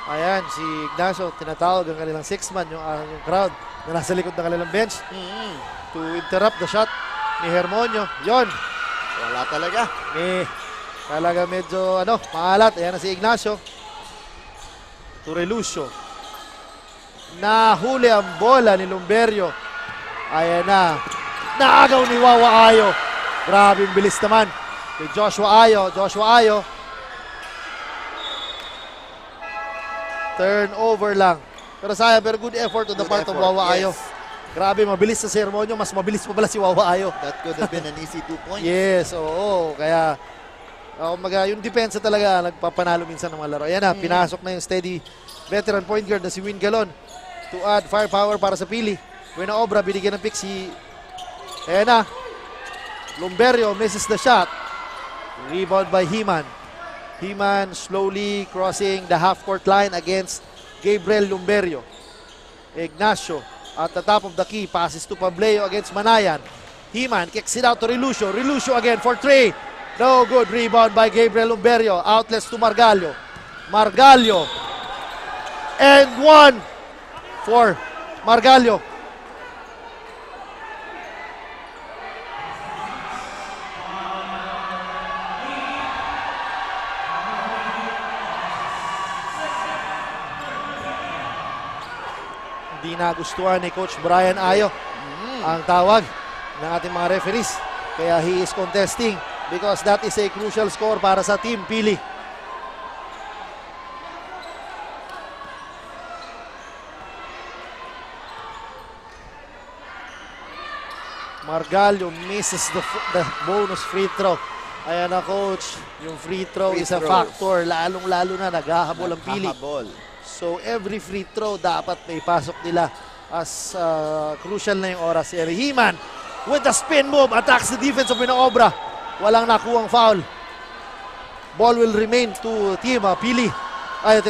[SPEAKER 2] Ayan, si Ignacio, tinatawag ang kanilang 6-man, yung crowd na nasa likod ng kanilang bench to interrupt the shot ni Hermonio. Yon.
[SPEAKER 1] Wala talaga.
[SPEAKER 2] Talaga medyo, maalat. Ayan na si Ignacio. To Relucio. Nahuli ang bola ni Lumberio. Ayan na. Naagaw ni Wawa Ayo. Grabe yung bilis naman. Kay Joshua Ayo. Joshua Ayo. Turnover lang. Pero sayang, pero good effort on the part of Wawa Ayo. Grabe, mabilis sa Hermonio. Mas mabilis pa pala si Wawa Ayo.
[SPEAKER 1] That could have been an easy 2 points.
[SPEAKER 2] Yes, oo. Kaya, yung depensa talaga, nagpapanalo minsan ng mga laro. Ayan na, pinasok na yung steady veteran point guard na si Win Galon to add firepower para sa Pili. Buena obra, binigyan ng pick si... Ayan na. Lumberio misses the shot. Rebound by Himan. Himan slowly crossing the half-court line against Gabriel Lumberio. Ignacio at the top of the key. Passes to Pableo against Manayan. Himan kicks it out to Relucio. Relucio again for 3. No good. Rebound by Gabriel Lumberio. Outlets to Margallo. Margallo. And one for Margallo. Hindi nagustuhan ni Coach Brian Ayo ang tawag ng ating mga referees. Kaya he is contesting because that is a crucial score para sa Team Pili. Margallo misses the bonus free throw. Ayan na, Coach. Yung free throw is a factor. Lalong-lalo na naghahabol ang Pili. So every free throw dapat may pasok nila as crucial na yung oras. He-Man with the spin move attacks the defense of Pinoobra. Walang nakuhang foul. Ball will remain to Team Pili.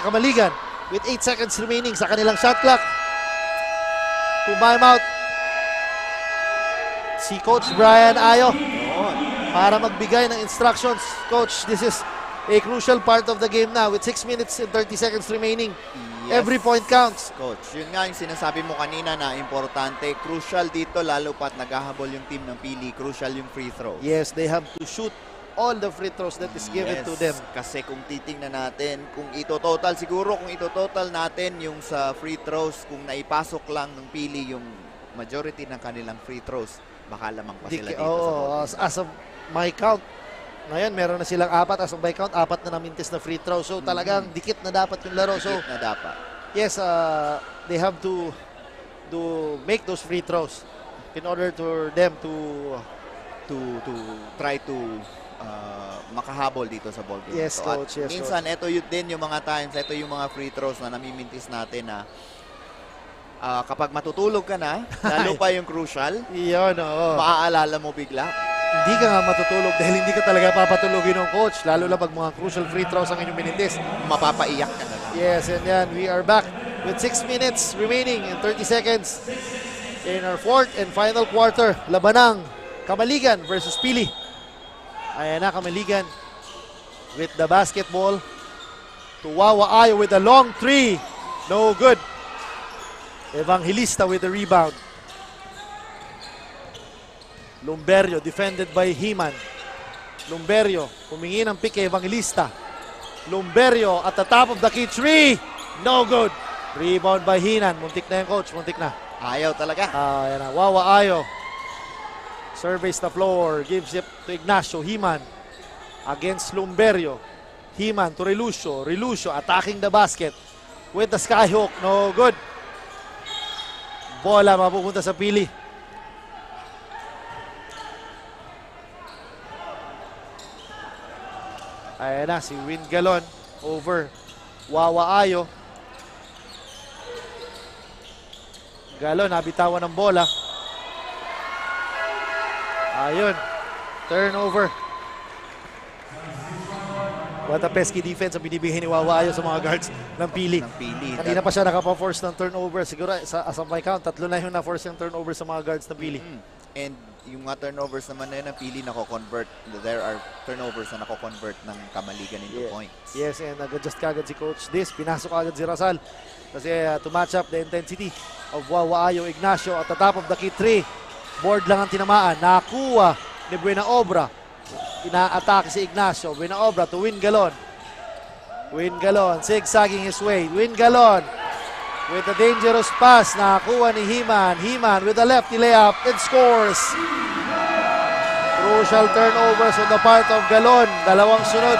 [SPEAKER 2] Kamaligan with 8 seconds remaining sa kanilang shot clock. To time out si Coach Brian Ayo para magbigay ng instructions. Coach, this is a crucial part of the game now with 6 minutes and 30 seconds remaining. Yes. Every point counts.
[SPEAKER 1] Coach, yun nga yung sinasabi mo kanina na importante. Crucial dito lalo pat naghahabol yung team ng Pili. Crucial yung free throw.
[SPEAKER 2] Yes, they have to shoot all the free throws that is given to them.
[SPEAKER 1] Kasi kung titingnan natin, kung ito-total natin yung sa free throws, kung naipasok lang ng Pili yung majority ng kanilang free throws, baka lamang pa sila dito sa ball.
[SPEAKER 2] As of my count, ngayon, meron na silang 4 as of by count, 4 na namintis na free throw. So talagang dikit na dapat yung laro. So
[SPEAKER 1] dikit na dapat.
[SPEAKER 2] Yes, they have to make those free throws in order for them to
[SPEAKER 1] try to makahabol dito sa ball game.
[SPEAKER 2] Yes, Coach. Yes,
[SPEAKER 1] minsan, ito yun din yung mga times, ito yung mga free throws na namimintis natin na kapag matutulog ka na, lalo pa yung crucial,
[SPEAKER 2] yun,
[SPEAKER 1] maaalala mo bigla.
[SPEAKER 2] Hindi ka nga matutulog dahil hindi ka talaga papatulogin ng coach, lalo na pag mga crucial free throws ang inyong minintis.
[SPEAKER 1] Mapapaiyak ka na lang.
[SPEAKER 2] Yes, and yan, we are back with 6 minutes remaining and 30 seconds in our fourth and final quarter. Labanang Kamaligan versus Pili. Ayan na, Kamaligan with the basketball to Wawa Ayo with a long three. No good. Evangelista with the rebound. Lumberio defended by He-Man. Lumberio humingi ng pick kay Evangelista. Lumberio at the top of the key three. No good. Rebound by Hinan. Muntik na yan, Coach. Muntik na.
[SPEAKER 1] Ayaw talaga.
[SPEAKER 2] Ayan na. Wawa Ayo. Surveys the floor. Gives it to Ignacio. He-Man against Lumberio. He-Man to Relucio. Relucio attacking the basket with the skyhook. No good. Bola mapupunta sa Pili. Ayan na, si Win Galon over Wawa Ayo. Galon, nabitawan ng bola. Ayun, turnover. What a pesky defense ang binibigay ni Wawa Ayo sa mga guards ng Pili. Kanina pa siya nakapa-force ng turnover. Siguro, as of my count, 3 na yung na-force yung turnover sa mga guards ng Pili.
[SPEAKER 1] And yung mga turnovers naman na yun, ang Pili nako-convert. There are turnovers na nako-convert ng Kamaligan into points.
[SPEAKER 2] Yes, and nag-adjust kagad si Coach Dis. Pinasok agad si Rasal. Kasi to match up the intensity of Wawa Ayo. Ignacio at the top of the key 3. Board lang ang tinamaan. Nakuha ni Buena Obra. Ina-atake si Ignacio. Buena Obra to Win Galon. Win Galon zigzagging his way. Win Galon with a dangerous pass. Nakakuha ni He-Man. He-Man with a lefty layup and scores. Crucial turnovers on the part of Galon. Dalawang sunod.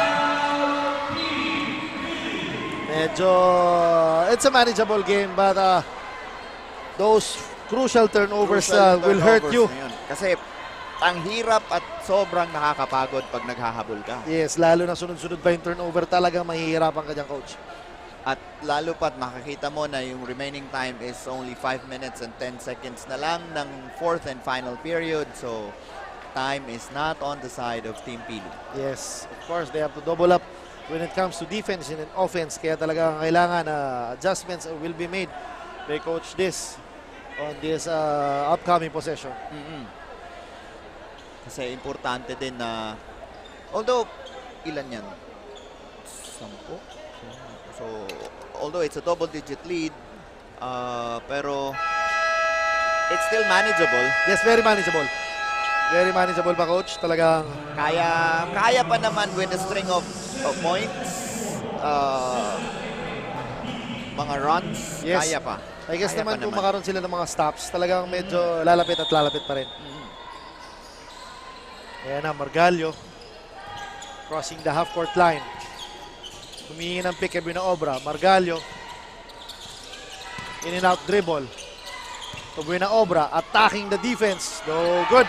[SPEAKER 2] Medyo, it's a manageable game but those crucial turnovers will hurt you.
[SPEAKER 1] Kasi ang hirap at sobrang nakakapagod pag naghahabol ka.
[SPEAKER 2] Yes, lalo na sunod-sunod pa yung turnover, talagang mahihirapan ka dyan, Coach.
[SPEAKER 1] At lalo pat makikita mo na yung remaining time is only 5 minutes and 10 seconds na lang ng fourth and final period. So, time is not on the side of Team Pili.
[SPEAKER 2] Yes, of course, they have to double up when it comes to defense and offense. Kaya talagang kailangan adjustments will be made by Coach Dis on this upcoming possession.
[SPEAKER 1] Kasi importante din na Although, ilan yan? 10. So, although it's a double-digit lead, pero it's still manageable.
[SPEAKER 2] Yes, very manageable. Very manageable pa, Coach. Talagang
[SPEAKER 1] Kaya pa naman with a string of points, mga runs,
[SPEAKER 2] Yes.
[SPEAKER 1] kaya pa.
[SPEAKER 2] I guess
[SPEAKER 1] Kaya
[SPEAKER 2] naman
[SPEAKER 1] pa
[SPEAKER 2] kung makaroon sila ng mga stops, talagang medyo lalapit at lalapit pa rin. Ayan na, Margalio. Crossing the half-court line. Humingi ng pick every na Obra. Margalio. In and out dribble. To Buena Obra. Attacking the defense. No good.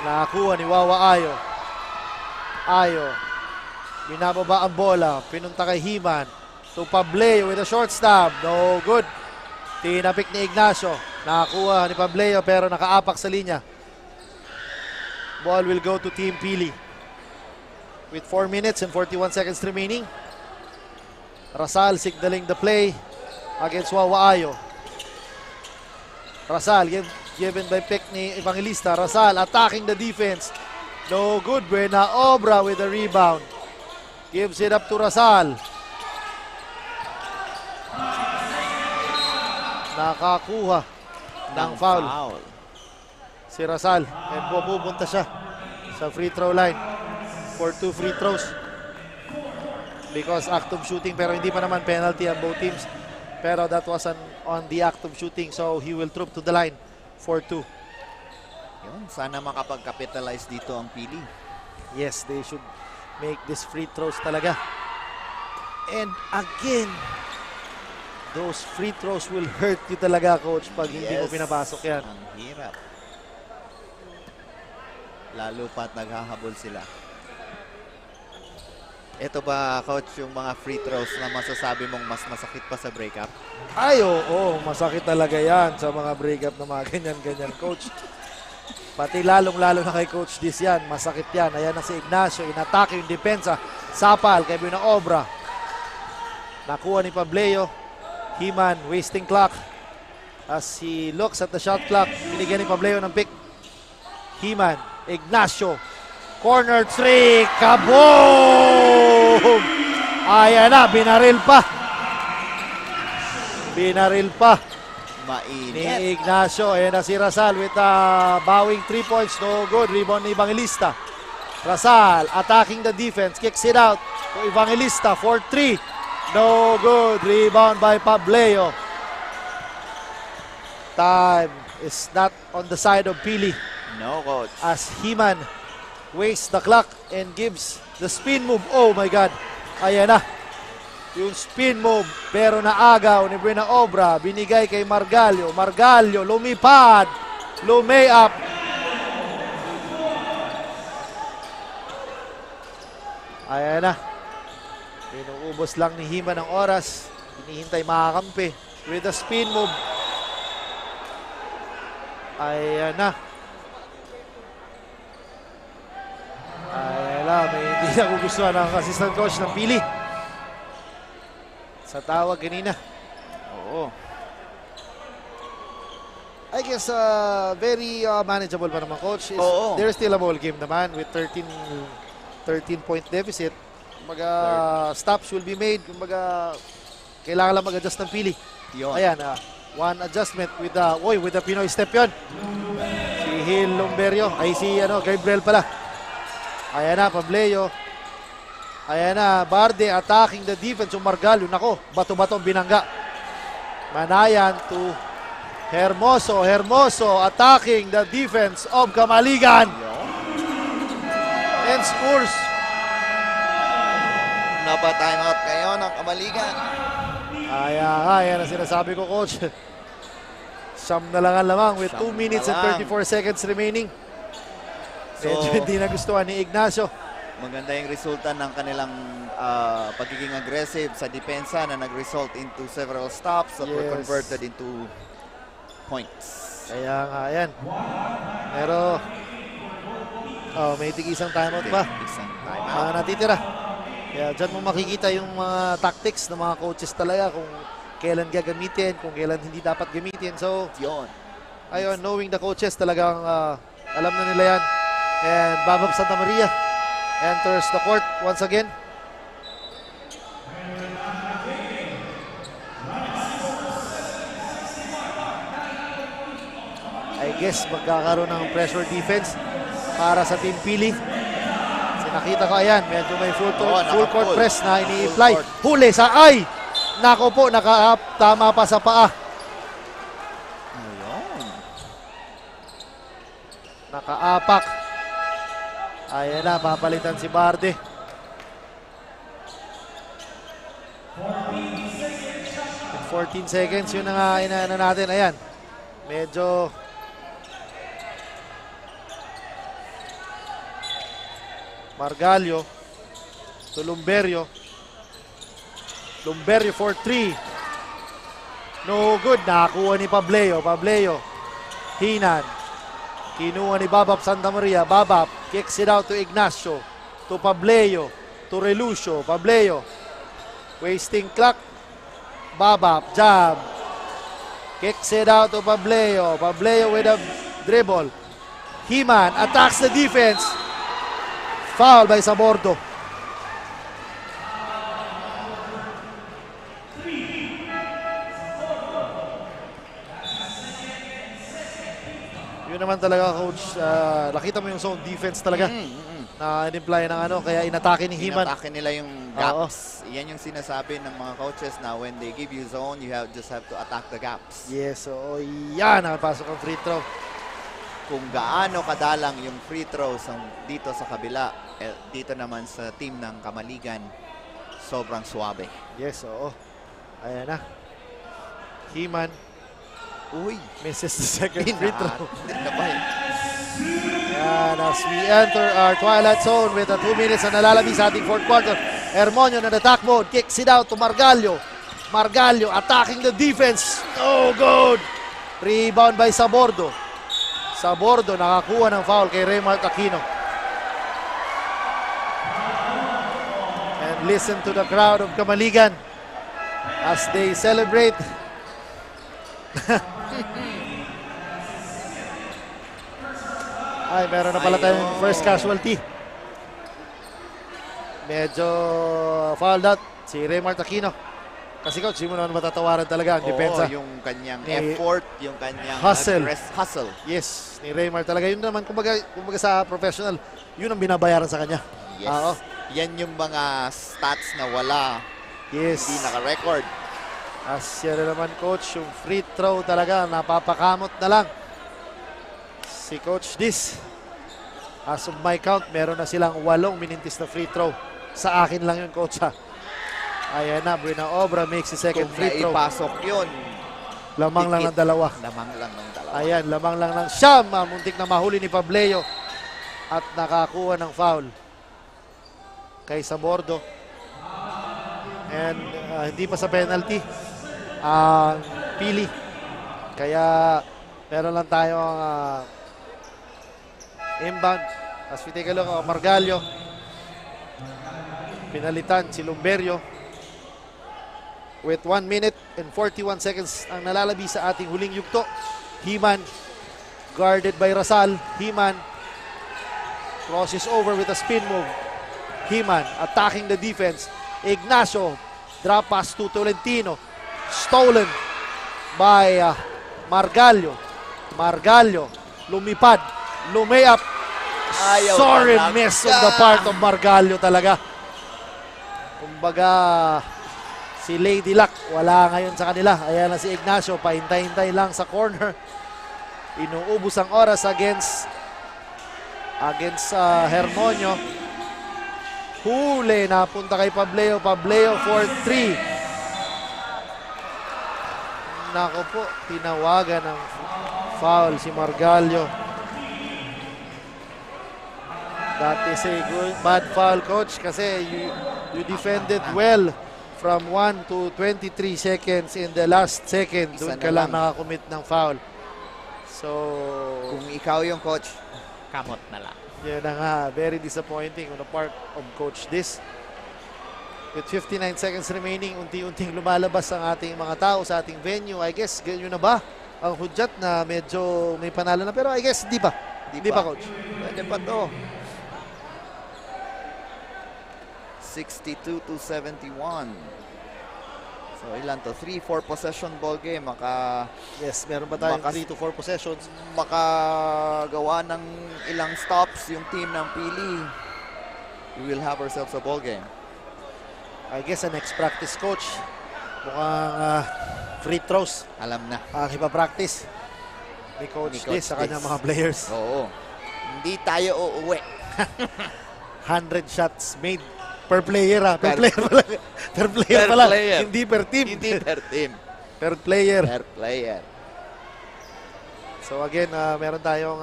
[SPEAKER 2] Nakakuha ni Wawa Ayo. Ayo. Binababa ang bola. Pinunta kay Himan. To Pableo with a short stab. No good. Tinapik ni Ignacio. Nakakuha ni Pableo pero nakaapak sa linya. Ball will go to Team Pili. With 4 minutes and 41 seconds remaining. Rasal signaling the play against Wawa Ayo. Rasal given by pick ni Evangelista. Rasal attacking the defense. No good. Buena Obra with the rebound. Gives it up to Rasal. Nakakuha ng foul. Si Rasal. And pupunta siya sa free throw line for 2 free throws. Because active shooting pero hindi pa naman penalty on both teams. Pero that was on the active shooting so he will troop to the line for 2.
[SPEAKER 1] Yun, sana makapag-capitalize dito ang Pili.
[SPEAKER 2] Yes, they should make this free throws talaga. And again, those free throws will hurt you talaga, Coach, pag hindi mo pinapasok yan.
[SPEAKER 1] Ang hirap. Lalo pat naghahabol sila. Ito ba, Coach, yung mga free throws na masasabi mong mas masakit pa sa breakup?
[SPEAKER 2] Ay, oo, masakit talaga yan sa mga breakup na mga ganyan-ganyan, Coach. Pati lalong-lalo na kay Coach Diz yan, masakit yan. Ayan na si Ignacio, inatake yung depensa. Sapal, kay Buena Obra. Nakuha ni Pableo. Himan, wasting clock. As he looks at the shot clock, binigyan ni Pableo ng pick. Himan, Ignacio. Corner 3, kaboom! Ayan na, binaril pa. Binaril pa.
[SPEAKER 1] Mainit.
[SPEAKER 2] Ni Ignacio. Ayan na si Rasal with bowing 3 points. No good. Rebound ni Evangelista. Rasal attacking the defense. Kicks it out to Evangelista for 3. No good. Rebound by Pableo. Time is not on the side of Pili.
[SPEAKER 1] No, Coach.
[SPEAKER 2] As Himan wastes the clock and gives the spin move. Oh my God. Ayan na. Yung spin move pero naagaw ni Buena Obra. Binigay kay Margalio. Margalio lumipad. Lumay up. Ayan na. Inuubos lang ni Himan ang oras. Hinihintay makakampi. With the spin move. Ayan na. Ayan na. May hindi na gugustuhan ang assistant coach ng Pili. Sa tawag kanina.
[SPEAKER 1] Oo.
[SPEAKER 2] I guess very manageable pa naman, Coach.
[SPEAKER 1] Oo.
[SPEAKER 2] There's still a ball game naman with 13 point deficit. Kumbaga, stops will be made. Kumbaga, kailangan lang mag-adjust ng Pili.
[SPEAKER 1] Yun.
[SPEAKER 2] Ayan, one adjustment with the Pinoy step yun. Si Hil Lumberio. Ay, si Gabriel pala. Ayan na, Pableo. Ayan na, Barde attacking the defense. Yung Margalio, nako, bato-bato binangga. Manayan to Hermoso. Hermoso attacking the defense of Kamaligan. And scores.
[SPEAKER 1] Napa-time out ngayon ang Kamaligan.
[SPEAKER 2] Ayan na sinasabi ko, Coach. Siyam na lang ang lamang with 2 minutes and 34 seconds remaining. Medyo hindi nagustuhan ni Ignacio.
[SPEAKER 1] Maganda yung resulta ng kanilang pagiging aggressive sa depensa na nag-result into several stops that were converted into points.
[SPEAKER 2] Kaya nga, ayan. Pero, may tig-isang timeout pa.
[SPEAKER 1] Isang timeout.
[SPEAKER 2] Natitira. Kaya dyan mo makikita yung mga tactics ng mga coaches talaga kung kailan gagamitin, kung kailan hindi dapat gamitin. So,
[SPEAKER 1] yun.
[SPEAKER 2] Ayun, knowing the coaches talagang alam na nila yan. And Babab Santa Maria enters the court once again. I guess magkakaroon ng pressure defense para sa Team Pili. Nakita ko, ayan, medyo may full court press na ini-apply. Huli sa ay! Nako po, tama pa sa paa.
[SPEAKER 1] Ayun.
[SPEAKER 2] Nakaapak. Ayan na, papalitan si Barde. In 14 seconds, yun na nga inaano natin. Ayan, medyo Margalio to Lumberio. Lumberio for 3. No good. Nakakuha ni Pableo. Pableo. Hinan. Kinuha ni Babap Santa Maria. Babap kicks it out to Ignacio. To Pableo. To Relucio. Pableo. Wasting clock. Babap. Jab. Kicks it out to Pableo. Pableo with a dribble. Himan attacks the defense. Foul by Sabordo. Yun naman talaga, coach. Nakita mo yung zone defense talaga na in-imply ng ano, kaya inatake ni Himan.
[SPEAKER 1] Inatake nila yung gaps. Yan yung sinasabi ng mga coaches na when they give you zone, you just have to attack the gaps.
[SPEAKER 2] Yes, so yan ang pasok ang free throw.
[SPEAKER 1] Kung gaano kadalang yung free throws dito sa kabila, dito naman sa team ng Kamaligan, sobrang suwabe.
[SPEAKER 2] Yes, oo. Ayan na. Himan.
[SPEAKER 1] Uy.
[SPEAKER 2] Misses the second free throw.
[SPEAKER 1] Yan,
[SPEAKER 2] as we enter our twilight zone with 2 minutes na nalalabi sa ating fourth quarter. Hermonio na attack mode. Kicks it out to Margalio. Margalio attacking the defense. No good. Rebound by Sabordo. Sabordo nakakuha ng foul kay Raymart Aquino. And listen to the crowd of Kamaligan as they celebrate. Ay, meron na pala tayong first casualty. Medyo fouled out si Raymart Aquino. Kasi coach, hindi mo naman matatawaran talaga ang depensa.
[SPEAKER 1] Oo, yung kanyang effort, yung kanyang hustle.
[SPEAKER 2] Yes, ni Raymart talaga. Yun naman, kumbaga sa professional, yun ang binabayaran sa kanya.
[SPEAKER 1] Yes. Yan yung mga stats na wala.
[SPEAKER 2] Yes.
[SPEAKER 1] Hindi naka-record.
[SPEAKER 2] As yan naman coach, yung free throw talaga, napapakamot na lang. Si Coach Dis. As of my count, meron na silang 8 minintis na free throw. Sa akin lang yun, coach, ha. Ayan na, Brina Obra makes the second free throw.
[SPEAKER 1] Kung naipasok yun,
[SPEAKER 2] lamang lang ng dalawa.
[SPEAKER 1] Lamang lang ng dalawa.
[SPEAKER 2] Ayan, lamang lang ng siyam. Muntik na mahuli ni Pableo. At nakakuha ng foul kay Sabordo. And hindi pa sa penalty ang Pili. Kaya meron lang tayong inbound. As we take a look, Margalio. Pinalitan si Lumberio. With 1 minute and 41 seconds ang nalalabi sa ating huling yugto. Himan guarded by Rasal. Himan crosses over with a spin move. Himan attacking the defense. Ignacio drop pass to Tolentino. Stolen by Margalio. Margalio lumipad. Lumayap. Sorry miss on the part of Margalio talaga. Kumbaga si Lady Luck, wala ngayon sa kanila. Ayan na si Ignacio, pahintay-hintay lang sa corner. Inuubos ang oras against Hermonio. Huli, napunta kay Pableo. Pableo for 3. Nako po, tinawagan ng foul si Margalio. That is a bad foul, coach, kasi you defended well. From 1 to 23 seconds in the last second, doon ka lang nakakommit ng foul. So,
[SPEAKER 1] kung ikaw yung coach, kamot na lang.
[SPEAKER 2] Yan na nga, very disappointing on the part of Coach Dis. With 59 seconds remaining, unti-unting lumalabas ang ating mga tao sa ating venue. I guess, ganyan na ba ang hudyat na medyo may panalo na? Pero I guess, di ba? Hindi pa, coach.
[SPEAKER 1] Pwede pa to. 62-71. So ilan to? 3-4 possession ball game.
[SPEAKER 2] Yes, meron pa tayong 3 to 4 possessions.
[SPEAKER 1] Makagawa ng ilang stops yung team ng Pili. We will have ourselves a ball game.
[SPEAKER 2] I guess ang next practice, coach, mukhang free throws.
[SPEAKER 1] Alam na.
[SPEAKER 2] Ang ipapractice ni Coach Diz sa kanyang mga players.
[SPEAKER 1] Oo. Hindi tayo uuwi.
[SPEAKER 2] 100 shots made per player. Per player pa lang. Per player pa lang. Hindi per team.
[SPEAKER 1] Hindi per team.
[SPEAKER 2] Per player.
[SPEAKER 1] Per player.
[SPEAKER 2] So again, meron tayong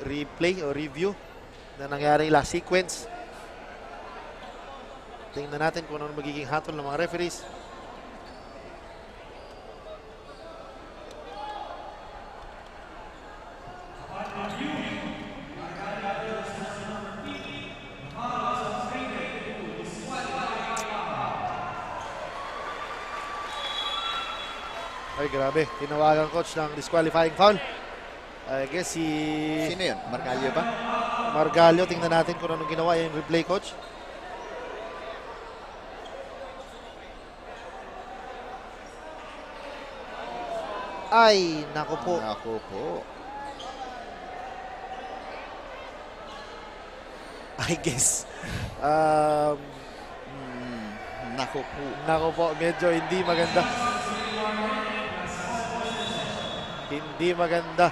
[SPEAKER 2] replay o review na nangyari last sequence. Tingnan natin kung ano magiging hatol ng mga referees. Ay, grabe. Tinawagan coach ng disqualifying foul. I guess
[SPEAKER 1] Sino yun? Margalio ba?
[SPEAKER 2] Margalio. Tingnan natin kung anong ginawa yung replay, coach. Ay, naku po.
[SPEAKER 1] Naku po.
[SPEAKER 2] I guess.
[SPEAKER 1] Naku po.
[SPEAKER 2] Naku po, medyo hindi maganda. Hindi maganda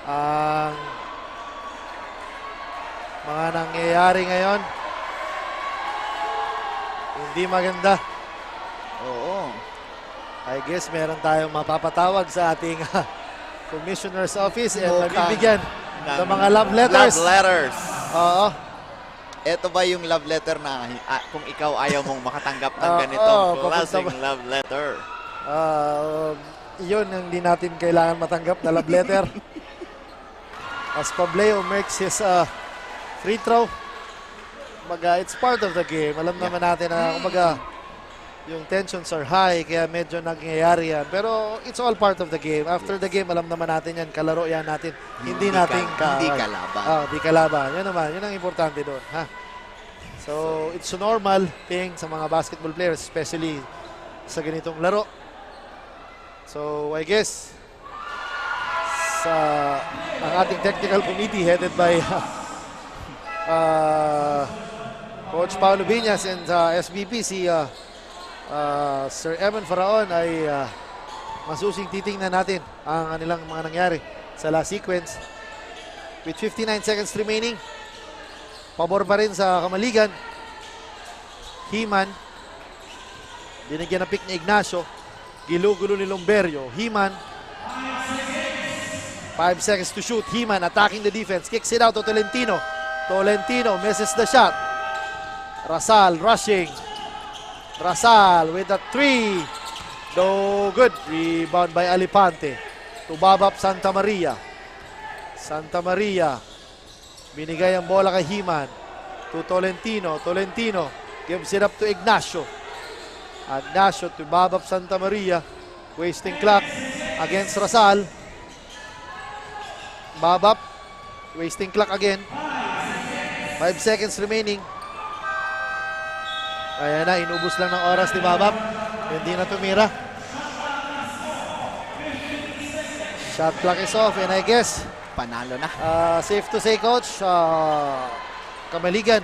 [SPEAKER 2] ang mga nangyayari ngayon. Hindi maganda.
[SPEAKER 1] Oo.
[SPEAKER 2] I guess meron tayong mapapatawag sa ating Commissioner's Office and
[SPEAKER 1] Mukhang
[SPEAKER 2] mabibigyan ng mga love letters.
[SPEAKER 1] Love letters.
[SPEAKER 2] Oo.
[SPEAKER 1] Ito ba yung love letter na kung ikaw ayaw mong makatanggap ng ganitong klaseng love letter?
[SPEAKER 2] Yun ang hindi natin kailangan matanggap na love letter. As Pableo makes his free throw, it's part of the game. Alam naman natin na yung tensions are high, kaya medyo nangyayari yan. Pero it's all part of the game. After the game, alam naman natin yan, kalaro yan natin. Hindi natin
[SPEAKER 1] hindi kalaban.
[SPEAKER 2] Hindi kalaban. Yun naman, yun ang importante doon. So, it's a normal thing sa mga basketball players, especially sa ganitong laro. So, I guess, ang ating technical committee headed by Coach Paulo Viñas and SVP, si Sir Evan Faraon ay masusing titingnan natin ang kanilang mga nangyari sa last sequence. With 59 seconds remaining, pabor pa rin sa Kamaligan. Himan, binigyan ng pick ni Ignacio. Gilugulo ni Lumberio. Himan, 5 seconds to shoot. Himan attacking the defense. Kicks it out to Tolentino. Tolentino misses the shot. Rasal rushing. Rasal with a 3. No good. Rebound by Alipante. To Babap Santa Maria. Santa Maria. Binigay ang bola kay Himan. To Tolentino. Tolentino gives it up to Ignacio. Ignacio to Babap Santa Maria. Wasting clock against Rasal. Babap. Wasting clock again. 5 seconds remaining. Ayan na, inubos lang ng oras ni Babap. Hindi na tumira. Shot clock is off and I guess
[SPEAKER 1] panalo na.
[SPEAKER 2] Safe to say, Coach, Kamaligan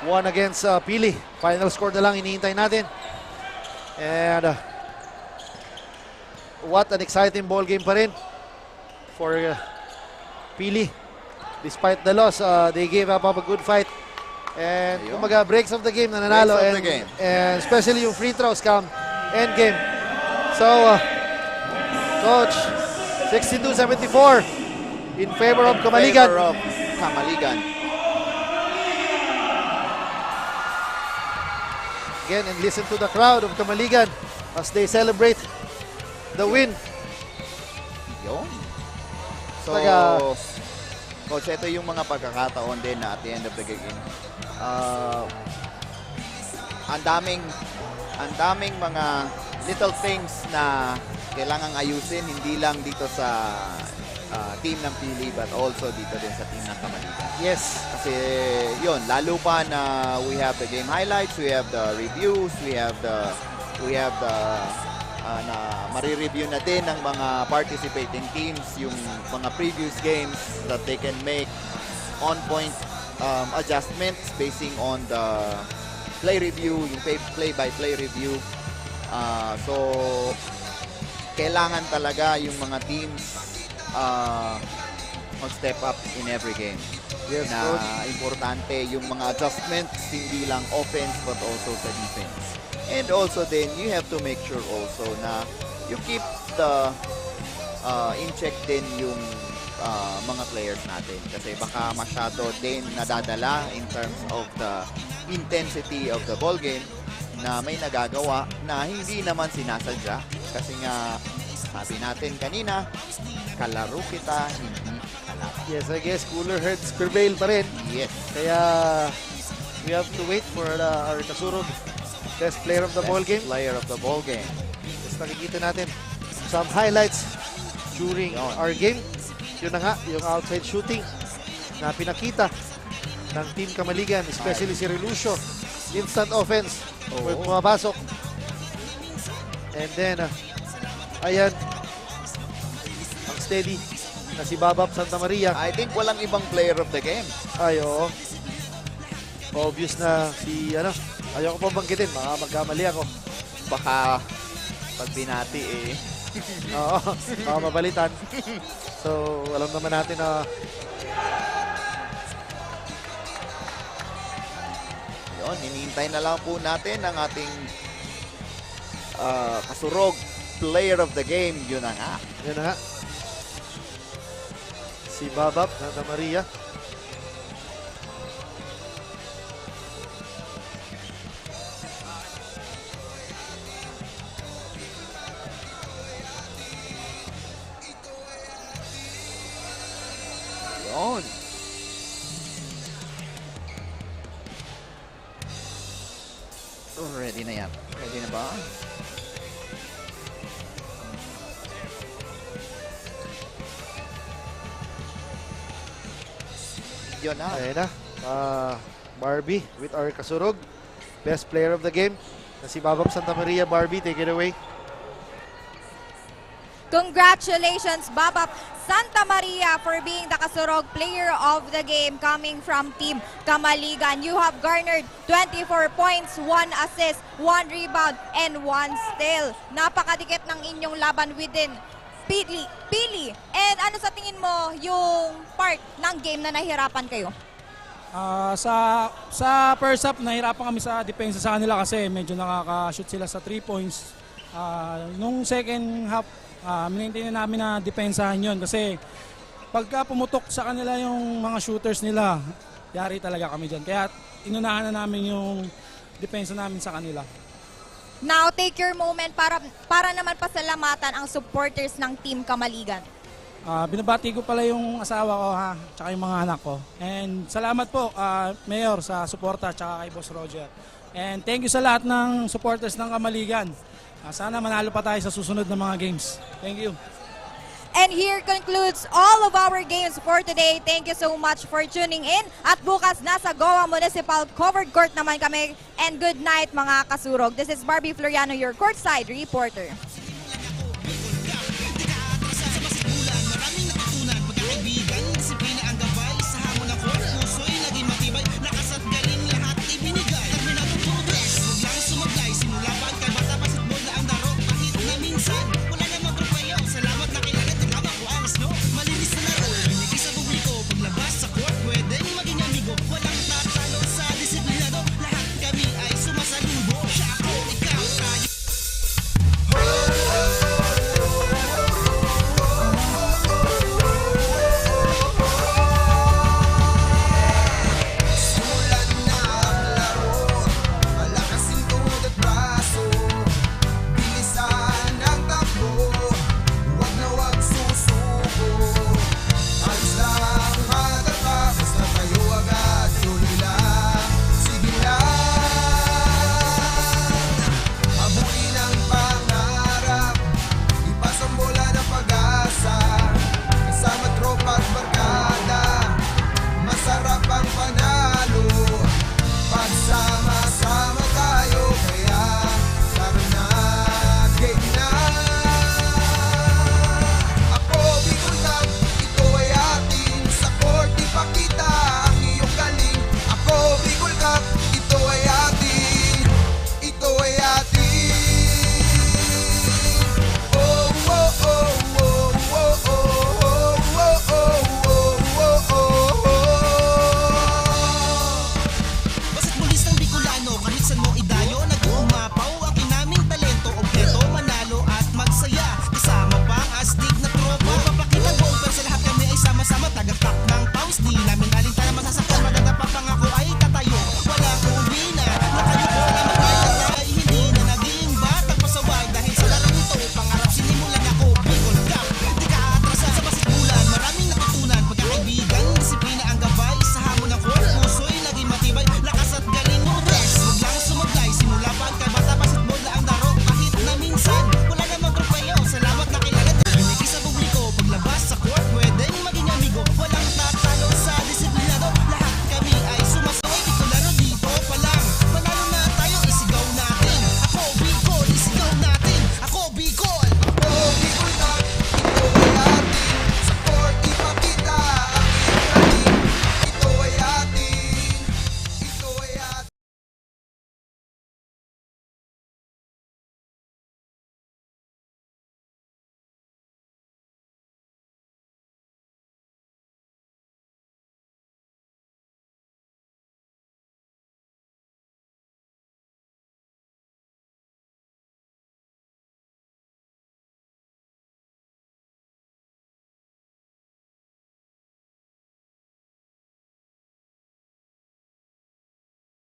[SPEAKER 2] won against Pili. Final score na lang hinihintay natin. And what an exciting ball game pa rin for Pili. Despite the loss, they gave up a good fight. And kumaga, breaks of the game na nanalo. And especially yung free throws come end game. So, Coach, 62-74 in favor of Kamaligan.
[SPEAKER 1] In favor of Kamaligan.
[SPEAKER 2] Again, and listen to the crowd of Kamaligan as they celebrate the win.
[SPEAKER 1] Yun. So, Coach, ito yung mga pagkakataon din na at the end of the game. Ang daming mga little things na kailangang ayusin, hindi lang dito sa team ng Pili but also dito din sa team ng Kamaligan.
[SPEAKER 2] Yes.
[SPEAKER 1] Kasi yun, lalo pa na we have the game highlights, we have the reviews, we have the na marireview na din ng mga participating teams yung mga previous games that they can make on-point adjustments basing on the play review, yung play-by-play review. So, kailangan talaga yung mga teams mag-step up in every game.
[SPEAKER 2] Yes,
[SPEAKER 1] na
[SPEAKER 2] coach.
[SPEAKER 1] importante yung mga adjustments, hindi lang offense but also sa defense. And also then, you have to make sure also na you keep the in check din yung mga players natin. Kasi baka masyado din nadadala in terms of the intensity of the ball game na may nagagawa na hindi naman sinasadya. Kasi nga, sabi natin kanina, kalaro kita, hindi kalaban.
[SPEAKER 2] Yes, I guess cooler heads prevail pa rin.
[SPEAKER 1] Yes.
[SPEAKER 2] Kaya we have to wait for our Kasurog best player of the ball game.
[SPEAKER 1] Player of the ball game.
[SPEAKER 2] Just nakikita natin some highlights during our game. Yun na nga, yung outside shooting na pinakita ng Team Kamaligan, especially si Relucio. Instant offense. Pumapasok. And then, ayan, ang steady na si Babap Santa Maria.
[SPEAKER 1] I think walang ibang player of the game.
[SPEAKER 2] Ay, oo. Obvious na si, ayaw ko pang banggitin, magkamali ako.
[SPEAKER 1] Baka pag binati
[SPEAKER 2] Oo, baka mabalitan. So, alam naman natin na
[SPEAKER 1] yun, hinihintay na lang po natin ang ating Kasurog player of the game. Yun na nga.
[SPEAKER 2] Yun na nga. Si Babap Santa Maria.
[SPEAKER 1] Yun. Oh, ready na yan. Ready na ba? Yun na.
[SPEAKER 2] Ayan na. Barbie with our Kasurog. Best player of the game. Na si Babap Santa Maria. Barbie, take it away.
[SPEAKER 3] Congratulations, Babap Santa Maria, for being the Kasurog player of the game coming from Team Kamaligan. You have garnered 24 points, 1 assist, 1 rebound, and 1 steal. Napakadikit ng inyong laban within Pili. And ano sa tingin mo yung part ng game na nahirapan kayo?
[SPEAKER 12] Sa first half, nahirapan kami sa depensa sa kanila kasi medyo nakaka-shoot sila sa 3 points. Nung second half, maintain na namin na depensahan yun kasi pagka pumutok sa kanila yung mga shooters nila, yari talaga kami dyan. Kaya inunahan na namin yung depensa namin sa kanila.
[SPEAKER 3] Now, take your moment para naman pasalamatan ang supporters ng Team Kamaligan.
[SPEAKER 12] Binabati ko pala yung asawa ko tsaka yung mga anak ko. And salamat po, Mayor, sa suporta tsaka kay Boss Roger. And thank you sa lahat ng supporters ng Kamaligan. Sana manalo pa tayo sa susunod na mga games. Thank you.
[SPEAKER 3] And here concludes all of our games for today. Thank you so much for tuning in. At bukas nasa Goa Municipal Covered Court naman kami. And good night mga Kasurog. This is Barbie Floriano, your courtside reporter.